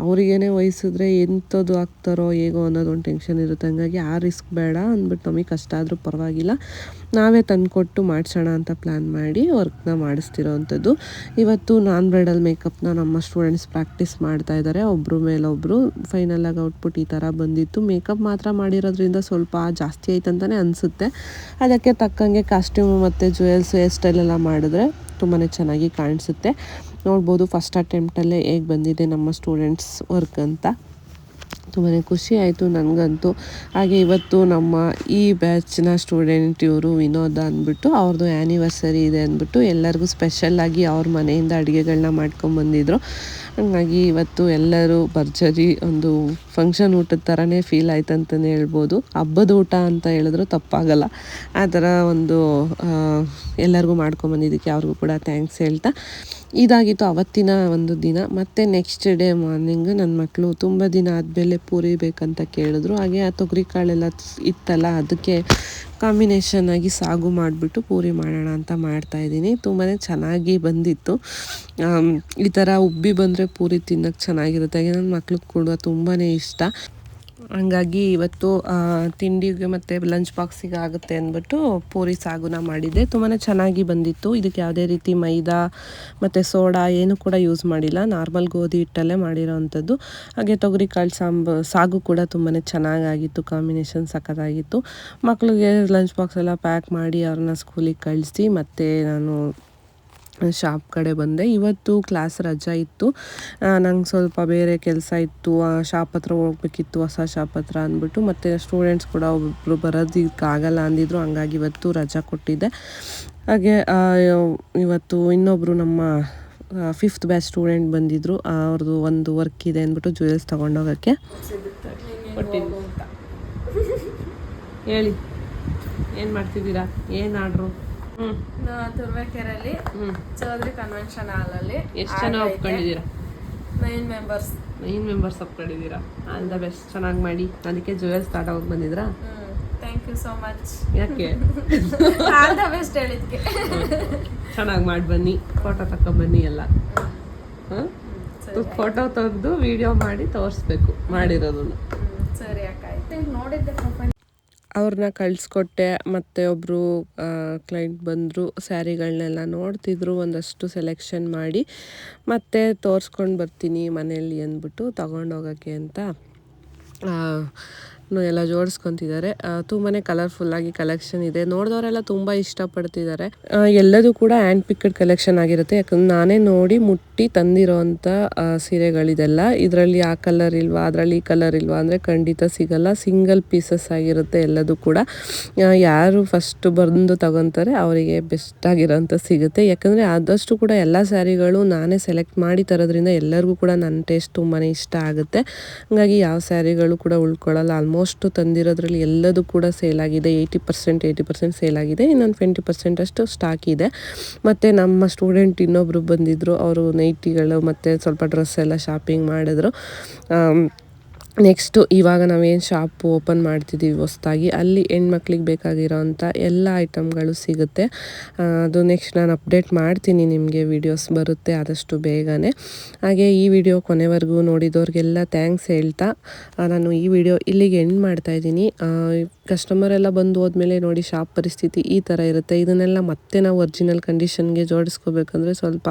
S2: ಅವರಿಗೇನೆ ವಹಿಸಿದ್ರೆ ಎಂಥದ್ದು ಆಗ್ತಾರೋ ಹೇಗೋ ಅನ್ನೋದೊಂದು ಟೆನ್ಷನ್ ಇರುತ್ತೆ. ಆಗಿಬಿಡುತ್ತೆ. ಹಂಗಾಗಿ ಆ ರಿಸ್ಕ್ ಬೇಡ ಅಂದ್ಬಿಟ್ಟು ನಮಗೆ ಕಷ್ಟ ಆದರೂ ಪರವಾಗಿಲ್ಲ, ನಾವೇ ತಂದುಕೊಟ್ಟು ಮಾಡಿಸೋಣ ಅಂತ ಪ್ಲ್ಯಾನ್ ಮಾಡಿ ವರ್ಕ್ನ ಮಾಡಿಸ್ತಿರೋವಂಥದ್ದು. ಇವತ್ತು ನಾನ್ ಬ್ರೈಡಲ್ ಮೇಕಪ್ನ ನಮ್ಮ ಸ್ಟೂಡೆಂಟ್ಸ್ ಪ್ರಾಕ್ಟೀಸ್ ಮಾಡ್ತಾ ಇದ್ದಾರೆ, ಒಬ್ಬರು ಮೇಲೊಬ್ಬರು. ಫೈನಲಾಗಿ ಔಟ್ಪುಟ್ ಈ ಥರ ಬಂದಿತ್ತು. ಮೇಕಪ್ ಮಾತ್ರ ಮಾಡಿರೋದ್ರಿಂದ ಸ್ವಲ್ಪ ಜಾಸ್ತಿ ಆಯ್ತಂತಲೇ ಅನಿಸುತ್ತೆ. ಅದಕ್ಕೆ ತಕ್ಕಂಗೆ ಕಾಸ್ಟ್ಯೂಮು ಮತ್ತು ಜ್ಯುವೆಲ್ಸ್ ಹೇರ್ ಸ್ಟೈಲೆಲ್ಲ ಮಾಡಿದ್ರೆ ತುಂಬಾ ಚೆನ್ನಾಗಿ ಕಾಣಿಸುತ್ತೆ. ನೋಡ್ಬೋದು ಫಸ್ಟ್ ಅಟೆಂಪ್ಟಲ್ಲೇ ಹೇಗೆ ಬಂದಿದೆ ನಮ್ಮ ಸ್ಟೂಡೆಂಟ್ಸ್ ವರ್ಕ್ ಅಂತ. ತುಂಬಾ ಖುಷಿ ಆಯಿತು ನನಗಂತೂ. ಹಾಗೆ ಇವತ್ತು ನಮ್ಮ ಈ ಬ್ಯಾಚ್ನ ಸ್ಟೂಡೆಂಟ್ ಇವರು ವಿನೋದ ಅಂದ್ಬಿಟ್ಟು, ಅವ್ರದ್ದು ಆ್ಯನಿವರ್ಸರಿ ಇದೆ ಅಂದ್ಬಿಟ್ಟು ಎಲ್ಲರಿಗೂ ಸ್ಪೆಷಲ್ಲಾಗಿ ಅವ್ರ ಮನೆಯಿಂದ ಅಡುಗೆಗಳನ್ನ ಮಾಡ್ಕೊಂಬಂದಿದ್ರು. ಹಾಗಾಗಿ ಇವತ್ತು ಎಲ್ಲರೂ ಭರ್ಜರಿ ಒಂದು ಫಂಕ್ಷನ್ ಊಟದ ಥರನೇ ಫೀಲ್ ಆಯ್ತು ಅಂತಲೇ ಹೇಳ್ಬೋದು. ಹಬ್ಬದ ಊಟ ಅಂತ ಹೇಳಿದ್ರು ತಪ್ಪಾಗಲ್ಲ. ಆ ಥರ ಒಂದು ಎಲ್ಲರಿಗೂ ಮಾಡ್ಕೊಂಬಂದಿದ್ದಕ್ಕೆ ಅವ್ರಿಗೂ ಕೂಡ ಥ್ಯಾಂಕ್ಸ್ ಹೇಳ್ತಾ, ಇದಾಗಿತ್ತು ಅವತ್ತಿನ ಒಂದು ದಿನ. ಮತ್ತು ನೆಕ್ಸ್ಟ್ ಡೇ ಮಾರ್ನಿಂಗ್ ನನ್ನ ಮಕ್ಕಳು ತುಂಬ ದಿನ ಆದಮೇಲೆ ಪೂರಿ ಬೇಕಂತ ಕೇಳಿದ್ರು. ಹಾಗೆ ಆ ತೊಗರಿ ಕಾಳೆಲ್ಲ ಇತ್ತಲ್ಲ, ಅದಕ್ಕೆ ಕಾಂಬಿನೇಷನ್ ಆಗಿ ಸಾಗು ಮಾಡಿಬಿಟ್ಟು ಪೂರಿ ಮಾಡೋಣ ಅಂತ ಮಾಡ್ತಾಯಿದ್ದೀನಿ. ತುಂಬಾ ಚೆನ್ನಾಗಿ ಬಂದಿತ್ತು. ಈ ಥರ ಉಬ್ಬಿ ಬಂದರೆ ಪೂರಿ ತಿನ್ನೋಕ್ಕೆ ಚೆನ್ನಾಗಿರುತ್ತೆ. ಹಾಗೆ ನನ್ನ ಮಕ್ಳಿಗೆ ಕೂಡ ತುಂಬಾ ಇಷ್ಟ. ಹಂಗಾಗಿ ಇವತ್ತು ತಿಂಡಿಗೆ ಮತ್ತು ಲಂಚ್ ಬಾಕ್ಸಿಗೆ ಆಗುತ್ತೆ ಅಂದ್ಬಿಟ್ಟು ಪೂರಿ ಸಾಗುನ ಮಾಡಿದ್ದೆ. ತುಂಬಾ ಚೆನ್ನಾಗಿ ಬಂದಿತ್ತು. ಇದಕ್ಕೆ ಯಾವುದೇ ರೀತಿ ಮೈದಾ ಮತ್ತು ಸೋಡಾ ಏನು ಕೂಡ ಯೂಸ್ ಮಾಡಿಲ್ಲ, ನಾರ್ಮಲ್ ಗೋಧಿ ಹಿಟ್ಟಲ್ಲೇ ಮಾಡಿರೋವಂಥದ್ದು. ಹಾಗೆ ತೊಗರಿ ಕಾಳು ಸಾಗು ಕೂಡ ತುಂಬಾ ಚೆನ್ನಾಗಾಗಿತ್ತು, ಕಾಂಬಿನೇಷನ್ ಸಖತ್ತಾಗಿತ್ತು. ಮಕ್ಕಳಿಗೆ ಲಂಚ್ ಬಾಕ್ಸ್ ಎಲ್ಲ ಪ್ಯಾಕ್ ಮಾಡಿ ಅವ್ರನ್ನ ಸ್ಕೂಲಿಗೆ ಕಳಿಸಿ ಮತ್ತು ನಾನು ಶಾಪ್ ಕಡೆ ಬಂದೆ. ಇವತ್ತು ಕ್ಲಾಸ್ ರಜಾ ಇತ್ತು, ನಂಗೆ ಸ್ವಲ್ಪ ಬೇರೆ ಕೆಲಸ ಇತ್ತು, ಶಾಪ್ ಹತ್ರ ಹೋಗ್ಬೇಕಿತ್ತು, ಹೊಸ ಶಾಪ್ ಹತ್ರ ಅಂದ್ಬಿಟ್ಟು. ಮತ್ತು ಸ್ಟೂಡೆಂಟ್ಸ್ ಕೂಡ ಒಬ್ಬರು ಬರೋದಕ್ಕಾಗಲ್ಲ ಅಂದಿದ್ರು, ಹಂಗಾಗಿ ಇವತ್ತು ರಜಾ ಕೊಟ್ಟಿದ್ದೆ. ಹಾಗೆ ಇವತ್ತು ಇನ್ನೊಬ್ಬರು ನಮ್ಮ 5th ಬ್ಯಾಚ್ ಸ್ಟೂಡೆಂಟ್ ಬಂದಿದ್ದರು. ಅವ್ರದ್ದು ಒಂದು ವರ್ಕ್ ಇದೆ ಅಂದ್ಬಿಟ್ಟು ಜ್ಯುವೆಲ್ಸ್ ತೊಗೊಂಡೋಗೋಕ್ಕೆ ಹೇಳಿ. ಏನು ಮಾಡ್ತಿದ್ದೀರಾ? ಏನು ಆರ್ಡ್ರು?
S4: ತುರ್ವೇಕೆರೆಯಲ್ಲಿ ಚೌಧರಿ ಕನ್ವೆನ್ಷನ್ ಹಾಲಲ್ಲಿ
S2: ಎಷ್ಟು ಜನ ಒಪ್ಕೊಂಡಿದ್ದೀರಾ?
S4: 9 ಮೆಂಬರ್ಸ್.
S2: 9 ಮೆಂಬರ್ಸ್ ಒಪ್ಕೊಂಡಿದ್ದೀರಾ. ಆಲ್ ದ ಬೆಸ್ಟ್, ಚೆನ್ನಾಗಿ ಮಾಡಿ. ಅದಕ್ಕೆ ಜ್ಯುವೆಲ್ಸ್ ತಗೊಂಡು ಬಂದಿದ್ರಾ?
S4: Thank you so much.
S2: ಯಾಕೆ?
S4: ಆಲ್ ದ ಬೆಸ್ಟ್ ಹೇಳಿದ್ಕೆ.
S2: ಚೆನ್ನಾಗಿ ಮಾಡಿ ಬನ್ನಿ, ಫೋಟೋ ತಗೊಂಬನ್ನಿ ಎಲ್ಲ. ಫೋಟೋ ತೆಗೆದು ವಿಡಿಯೋ ಮಾಡಿ ತೋರಿಸ್ಬೇಕು ಮಾಡಿರೋದನ್ನು.
S4: ಸರಿ ಅಕ್ಕ, ಆಯ್ತು. ನೋಡಿದ್ದೆ ಪ್ರೊಫೈಲ್.
S2: ಅವ್ರನ್ನ ಕಳಿಸ್ಕೊಟ್ಟೆ. ಮತ್ತು ಒಬ್ಬರು ಕ್ಲೈಂಟ್ ಬಂದರು, ಸ್ಯಾರಿಗಳನ್ನೆಲ್ಲ ನೋಡ್ತಿದ್ರು. ಒಂದಷ್ಟು ಸೆಲೆಕ್ಷನ್ ಮಾಡಿ ಮತ್ತೆ ತೋರಿಸ್ಕೊಂಡು ಬರ್ತೀನಿ ಮನೆಯಲ್ಲಿ ಅಂದ್ಬಿಟ್ಟು ತೊಗೊಂಡೋಗೋಕ್ಕೆ ಅಂತ ಎಲ್ಲ ಜೋಡಿಸ್ಕೊತಿದ್ದಾರೆ. ತುಂಬಾ ಕಲರ್ಫುಲ್ಲಾಗಿ ಕಲೆಕ್ಷನ್ ಇದೆ. ನೋಡಿದವರೆಲ್ಲ ತುಂಬ ಇಷ್ಟಪಡ್ತಿದ್ದಾರೆ. ಎಲ್ಲದೂ ಕೂಡ ಹ್ಯಾಂಡ್ ಪಿಕ್ಡ್ ಕಲೆಕ್ಷನ್ ಆಗಿರುತ್ತೆ. ಯಾಕಂದ್ರೆ ನಾನೇ ನೋಡಿ ಮುಟ್ಟಿ ತಂದಿರೋವಂಥ ಸೀರೆಗಳಿದೆಲ್ಲ. ಇದರಲ್ಲಿ ಆ ಕಲರ್ ಇಲ್ವಾ, ಅದರಲ್ಲಿ ಈ ಕಲರ್ ಇಲ್ವಾ ಅಂದರೆ ಖಂಡಿತ ಸಿಗಲ್ಲ. ಸಿಂಗಲ್ ಪೀಸಸ್ ಆಗಿರುತ್ತೆ ಎಲ್ಲದೂ ಕೂಡ. ಯಾರು ಫಸ್ಟ್ ಬಂದು ತಗೊತಾರೆ ಅವರಿಗೆ ಬೆಸ್ಟ್ ಆಗಿರೋಂಥ ಸಿಗುತ್ತೆ. ಯಾಕಂದರೆ ಆದಷ್ಟು ಕೂಡ ಎಲ್ಲ ಸ್ಯಾರಿಗಳು ನಾನೇ ಸೆಲೆಕ್ಟ್ ಮಾಡಿ ತರೋದ್ರಿಂದ ಎಲ್ಲರಿಗೂ ಕೂಡ ನನ್ನ ಟೇಸ್ಟ್ ತುಂಬಾ ಇಷ್ಟ ಆಗುತ್ತೆ. ಹಾಗಾಗಿ ಯಾವ ಸ್ಯಾರಿಗಳು ಕೂಡ ಉಳ್ಕೊಳ್ಳಲ್ಲ. ಆಲ್ಮೋಸ್ಟ್ ತಂದಿರೋದ್ರಲ್ಲಿ ಎಲ್ಲದೂ ಕೂಡ ಸೇಲ್ ಆಗಿದೆ. 80% ಸೇಲ್ ಆಗಿದೆ. ಇನ್ನೊಂದು 20% ಅಷ್ಟು ಸ್ಟಾಕ್ ಇದೆ. ಮತ್ತು ನಮ್ಮ ಸ್ಟೂಡೆಂಟ್ ಇನ್ನೊಬ್ಬರು ಬಂದಿದ್ದರು, ಅವರು ನೈಟಿಗಳು ಮತ್ತು ಸ್ವಲ್ಪ ಡ್ರೆಸ್ ಎಲ್ಲ ಶಾಪಿಂಗ್ ಮಾಡಿದ್ರು. ನೆಕ್ಸ್ಟು ಇವಾಗ ನಾವೇನು ಶಾಪ್ ಓಪನ್ ಮಾಡ್ತಿದ್ದೀವಿ ಹೊಸ್ದಾಗಿ, ಅಲ್ಲಿ ಹೆಣ್ಮಕ್ಳಿಗೆ ಬೇಕಾಗಿರೋವಂಥ ಎಲ್ಲ ಐಟಮ್ಗಳು ಸಿಗುತ್ತೆ. ಅದು ನೆಕ್ಸ್ಟ್ ನಾನು ಅಪ್ಡೇಟ್ ಮಾಡ್ತೀನಿ, ನಿಮಗೆ ವೀಡಿಯೋಸ್ ಬರುತ್ತೆ ಆದಷ್ಟು ಬೇಗನೆ. ಹಾಗೆ ಈ ವಿಡಿಯೋ ಕೊನೆವರೆಗೂ ನೋಡಿದವ್ರಿಗೆಲ್ಲ ಥ್ಯಾಂಕ್ಸ್ ಹೇಳ್ತಾ ನಾನು ಈ ವಿಡಿಯೋ ಇಲ್ಲಿಗೆ ಎಂಡ್ ಮಾಡ್ತಾಯಿದ್ದೀನಿ. ಕಸ್ಟಮರ್ ಎಲ್ಲ ಬಂದು ಹೋದ್ಮೇಲೆ ನೋಡಿ ಶಾಪ್ ಪರಿಸ್ಥಿತಿ ಈ ಥರ ಇರುತ್ತೆ. ಇದನ್ನೆಲ್ಲ ಮತ್ತೆ ನಾವು ಒರಿಜಿನಲ್ ಕಂಡೀಷನ್ಗೆ ಜೋಡಿಸ್ಕೋಬೇಕಂದ್ರೆ ಸ್ವಲ್ಪ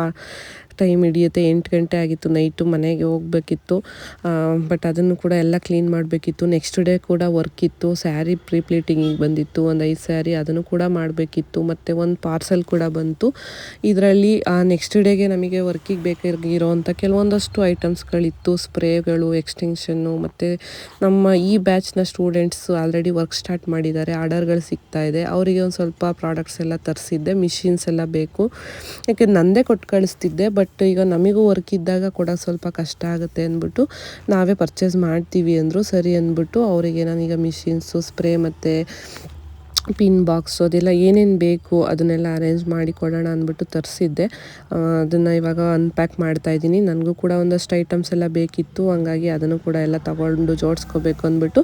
S2: ಟೈಮ್ ಹಿಡಿಯುತ್ತೆ. 8 ಗಂಟೆ ಆಗಿತ್ತು ನೈಟು, ಮನೆಗೆ ಹೋಗ್ಬೇಕಿತ್ತು. ಬಟ್ ಅದನ್ನು ಕೂಡ ಎಲ್ಲ ಕ್ಲೀನ್ ಮಾಡಬೇಕಿತ್ತು. ನೆಕ್ಸ್ಟ್ ಡೇ ಕೂಡ ವರ್ಕ್ ಇತ್ತು. ಸ್ಯಾರಿ ಪ್ರೀಪ್ಲೀಟಿಂಗಿಗೆ ಬಂದಿತ್ತು ಒಂದು 5 ಸ್ಯಾರಿ, ಅದನ್ನು ಕೂಡ ಮಾಡಬೇಕಿತ್ತು. ಮತ್ತು ಒಂದು ಪಾರ್ಸೆಲ್ ಕೂಡ ಬಂತು. ಇದರಲ್ಲಿ ನೆಕ್ಸ್ಟ್ ಡೇಗೆ ನಮಗೆ ವರ್ಕಿಗೆ ಬೇಕಾಗಿರೋವಂಥ ಕೆಲವೊಂದಷ್ಟು ಐಟಮ್ಸ್ಗಳಿತ್ತು. ಸ್ಪ್ರೇಗಳು, ಎಕ್ಸ್ಟೆನ್ಷನ್ನು, ಮತ್ತು ನಮ್ಮ ಈ ಬ್ಯಾಚ್ನ ಸ್ಟೂಡೆಂಟ್ಸ್ ಆಲ್ರೆಡಿ ವರ್ಕ್ ಸ್ಟಾರ್ಟ್ ಮಾಡಿದ್ದಾರೆ. ಆರ್ಡರ್ಗಳು ಸಿಗ್ತಾ ಇದೆ. ಅವರಿಗೆ ಒಂದು ಸ್ವಲ್ಪ ಪ್ರಾಡಕ್ಟ್ಸ್ ಎಲ್ಲ ತರಿಸಿದ್ದೆ. ಮಿಷಿನ್ಸ್ ಎಲ್ಲ ಬೇಕು, ಯಾಕೆ ನಂದೇ ಕೊಟ್ಟು ಕಳಿಸ್ತಿದ್ದೆ. ಬಟ್ ಈಗ ನಮಗೂ ವರ್ಕ್ ಇದ್ದಾಗ ಕೂಡ ಸ್ವಲ್ಪ ಕಷ್ಟ ಆಗುತ್ತೆ ಅಂದ್ಬಿಟ್ಟು ನಾವೇ ಪರ್ಚೇಸ್ ಮಾಡ್ತೀವಿ ಅಂದರು. ಸರಿ ಅಂದ್ಬಿಟ್ಟು ಅವರಿಗೆ ನಾನೀಗ ಮಿಷಿನ್ಸು, ಸ್ಪ್ರೇ ಮತ್ತು ಪಿನ್ ಬಾಕ್ಸು ಅದೆಲ್ಲ ಏನೇನು ಬೇಕು ಅದನ್ನೆಲ್ಲ ಅರೇಂಜ್ ಮಾಡಿ ಕೊಡೋಣ ಅಂದ್ಬಿಟ್ಟು ತರಿಸಿದ್ದೆ. ಅದನ್ನು ಇವಾಗ ಅನ್ಪ್ಯಾಕ್ ಮಾಡ್ತಾಯಿದ್ದೀನಿ. ನನಗೂ ಕೂಡ ಒಂದಷ್ಟು ಐಟಮ್ಸ್ ಎಲ್ಲ ಬೇಕಿತ್ತು, ಹಂಗಾಗಿ ಅದನ್ನು ಕೂಡ ಎಲ್ಲ ತಗೊಂಡು ಜೋಡಿಸ್ಕೋಬೇಕು ಅಂದ್ಬಿಟ್ಟು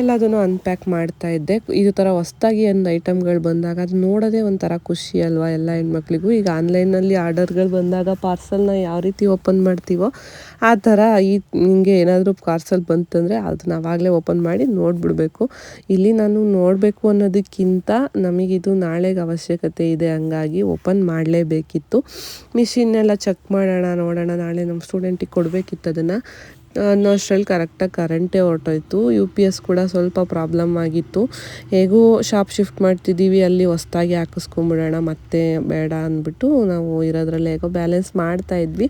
S2: ಎಲ್ಲದನ್ನು ಅನ್ಪ್ಯಾಕ್ ಮಾಡ್ತಾಯಿದ್ದೆ. ಇದು ಥರ ಹೊಸ್ದಾಗಿ ಒಂದು ಐಟಮ್ಗಳು ಬಂದಾಗ ಅದು ನೋಡೋದೇ ಒಂಥರ ಖುಷಿ ಅಲ್ವಾ ಎಲ್ಲ ಹೆಣ್ಮಕ್ಳಿಗೂ. ಈಗ ಆನ್ಲೈನಲ್ಲಿ ಆರ್ಡರ್ಗಳು ಬಂದಾಗ ಪಾರ್ಸಲ್ನ ಯಾವ ರೀತಿ ಓಪನ್ ಮಾಡ್ತೀವೋ ಆ ಥರ ಹಿಂಗೆ ಏನಾದರೂ ಪಾರ್ಸಲ್ ಬಂತಂದರೆ ಅದನ್ನ ಆವಾಗಲೇ ಓಪನ್ ಮಾಡಿ ನೋಡಿಬಿಡ್ಬೇಕು. ಇಲ್ಲಿ ನಾನು ನೋಡಬೇಕು ಅನ್ನೋದಕ್ಕಿಂತ ನಮಗಿದು ನಾಳೆಗೆ ಅವಶ್ಯಕತೆ ಇದೆ, ಹಂಗಾಗಿ ಓಪನ್ ಮಾಡಲೇಬೇಕಿತ್ತು. ಮಿಷಿನ್ನೆಲ್ಲ ಚೆಕ್ ಮಾಡೋಣ ನೋಡೋಣ, ನಾಳೆ ನಮ್ಮ ಸ್ಟೂಡೆಂಟಿಗೆ ಕೊಡಬೇಕಿತ್ತು ಅದನ್ನು ಅನ್ನೋಷ್ಟರಲ್ಲಿ ಕರೆಕ್ಟಾಗಿ ಕರೆಂಟೇ ಹೊರಟೋಯ್ತು. UPS ಕೂಡ ಸ್ವಲ್ಪ ಪ್ರಾಬ್ಲಮ್ ಆಗಿತ್ತು. ಹೇಗೂ ಶಾಪ್ ಶಿಫ್ಟ್ ಮಾಡ್ತಿದ್ದೀವಿ, ಅಲ್ಲಿ ಹೊಸ್ದಾಗಿ ಹಾಕಿಸ್ಕೊಂಬಿಡೋಣ ಮತ್ತೆ ಬೇಡ ಅಂದ್ಬಿಟ್ಟು ನಾವು ಇರೋದ್ರಲ್ಲಿ ಹೇಗೋ ಬ್ಯಾಲೆನ್ಸ್ ಮಾಡ್ತಾಯಿದ್ವಿ.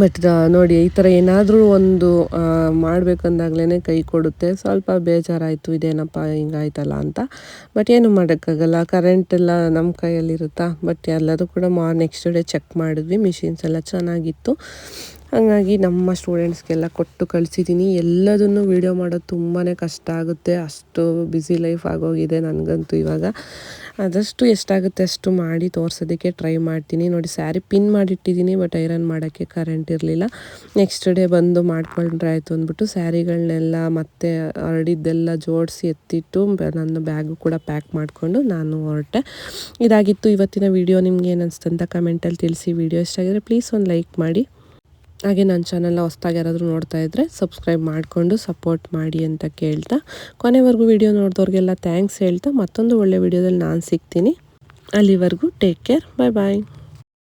S2: ಬಟ್ ನೋಡಿ ಈ ಥರ ಏನಾದರೂ ಒಂದು ಮಾಡಬೇಕಂದಾಗ್ಲೇ ಕೈ ಕೊಡುತ್ತೆ. ಸ್ವಲ್ಪ ಬೇಜಾರಾಯಿತು, ಇದೇನಪ್ಪ ಹಿಂಗಾಯ್ತಲ್ಲ ಅಂತ. ಬಟ್ ಏನು ಮಾಡೋಕ್ಕಾಗಲ್ಲ, ಕರೆಂಟೆಲ್ಲ ನಮ್ಮ ಕೈಯಲ್ಲಿರುತ್ತಾ. ಬಟ್ ಎಲ್ಲದೂ ಕೂಡ ನೆಕ್ಸ್ಟ್ ಡೇ ಚೆಕ್ ಮಾಡಿದ್ವಿ, ಮಿಷಿನ್ಸ್ ಎಲ್ಲ ಚೆನ್ನಾಗಿತ್ತು. ಹಾಗಾಗಿ ನಮ್ಮ ಸ್ಟೂಡೆಂಟ್ಸ್ಗೆಲ್ಲ ಕೊಟ್ಟು ಕಳಿಸಿದ್ದೀನಿ. ಎಲ್ಲದನ್ನು ವೀಡಿಯೋ ಮಾಡೋದು ತುಂಬಾ ಕಷ್ಟ ಆಗುತ್ತೆ, ಅಷ್ಟು ಬ್ಯುಸಿ ಲೈಫ್ ಆಗೋಗಿದೆ ನನಗಂತೂ. ಇವಾಗ ಆದಷ್ಟು ಎಷ್ಟಾಗುತ್ತೆ ಅಷ್ಟು ಮಾಡಿ ತೋರಿಸೋದಕ್ಕೆ ಟ್ರೈ ಮಾಡ್ತೀನಿ. ನೋಡಿ ಸ್ಯಾರಿ ಪಿನ್ ಮಾಡಿಟ್ಟಿದ್ದೀನಿ, ಬಟ್ ಐರನ್ ಮಾಡೋಕ್ಕೆ ಕರೆಂಟ್ ಇರಲಿಲ್ಲ. ನೆಕ್ಸ್ಟ್ ಡೇ ಬಂದು ಮಾಡ್ಕೊಂಡ್ರೆ ಆಯಿತು ಅಂದ್ಬಿಟ್ಟು ಸ್ಯಾರಿಗಳನ್ನೆಲ್ಲ ಮತ್ತೆ ಹರಡಿದ್ದೆಲ್ಲ ಜೋಡಿಸಿ ಎತ್ತಿಟ್ಟು ನನ್ನ ಬ್ಯಾಗು ಕೂಡ ಪ್ಯಾಕ್ ಮಾಡಿಕೊಂಡು ನಾನು ಹೊರಟೆ. ಇದಾಗಿತ್ತು ಇವತ್ತಿನ ವಿಡಿಯೋ. ನಿಮ್ಗೆ ಏನು ಅನಿಸ್ತು ಅಂತ ಕಮೆಂಟಲ್ಲಿ ತಿಳಿಸಿ. ವಿಡಿಯೋ ಇಷ್ಟ ಆಗಿದ್ರೆ ಪ್ಲೀಸ್ ಒಂದು ಲೈಕ್ ಮಾಡಿ. ಹಾಗೆ ನನ್ನ ಚಾನಲ್ನ ಹೊಸ್ದಾಗಿ ಯಾರಾದರೂ ನೋಡ್ತಾ ಇದ್ದರೆ ಸಬ್ಸ್ಕ್ರೈಬ್ ಮಾಡಿಕೊಂಡು ಸಪೋರ್ಟ್ ಮಾಡಿ ಅಂತ ಕೇಳ್ತಾ, ಕೊನೆವರೆಗೂ ವಿಡಿಯೋ ನೋಡಿದವ್ರಿಗೆಲ್ಲ ಥ್ಯಾಂಕ್ಸ್ ಹೇಳ್ತಾ ಮತ್ತೊಂದು ಒಳ್ಳೆ ವಿಡಿಯೋದಲ್ಲಿ ನಾನು ಸಿಗ್ತೀನಿ. ಅಲ್ಲಿವರೆಗೂ ಟೇಕ್ ಕೇರ್, ಬಾಯ್ ಬಾಯ್.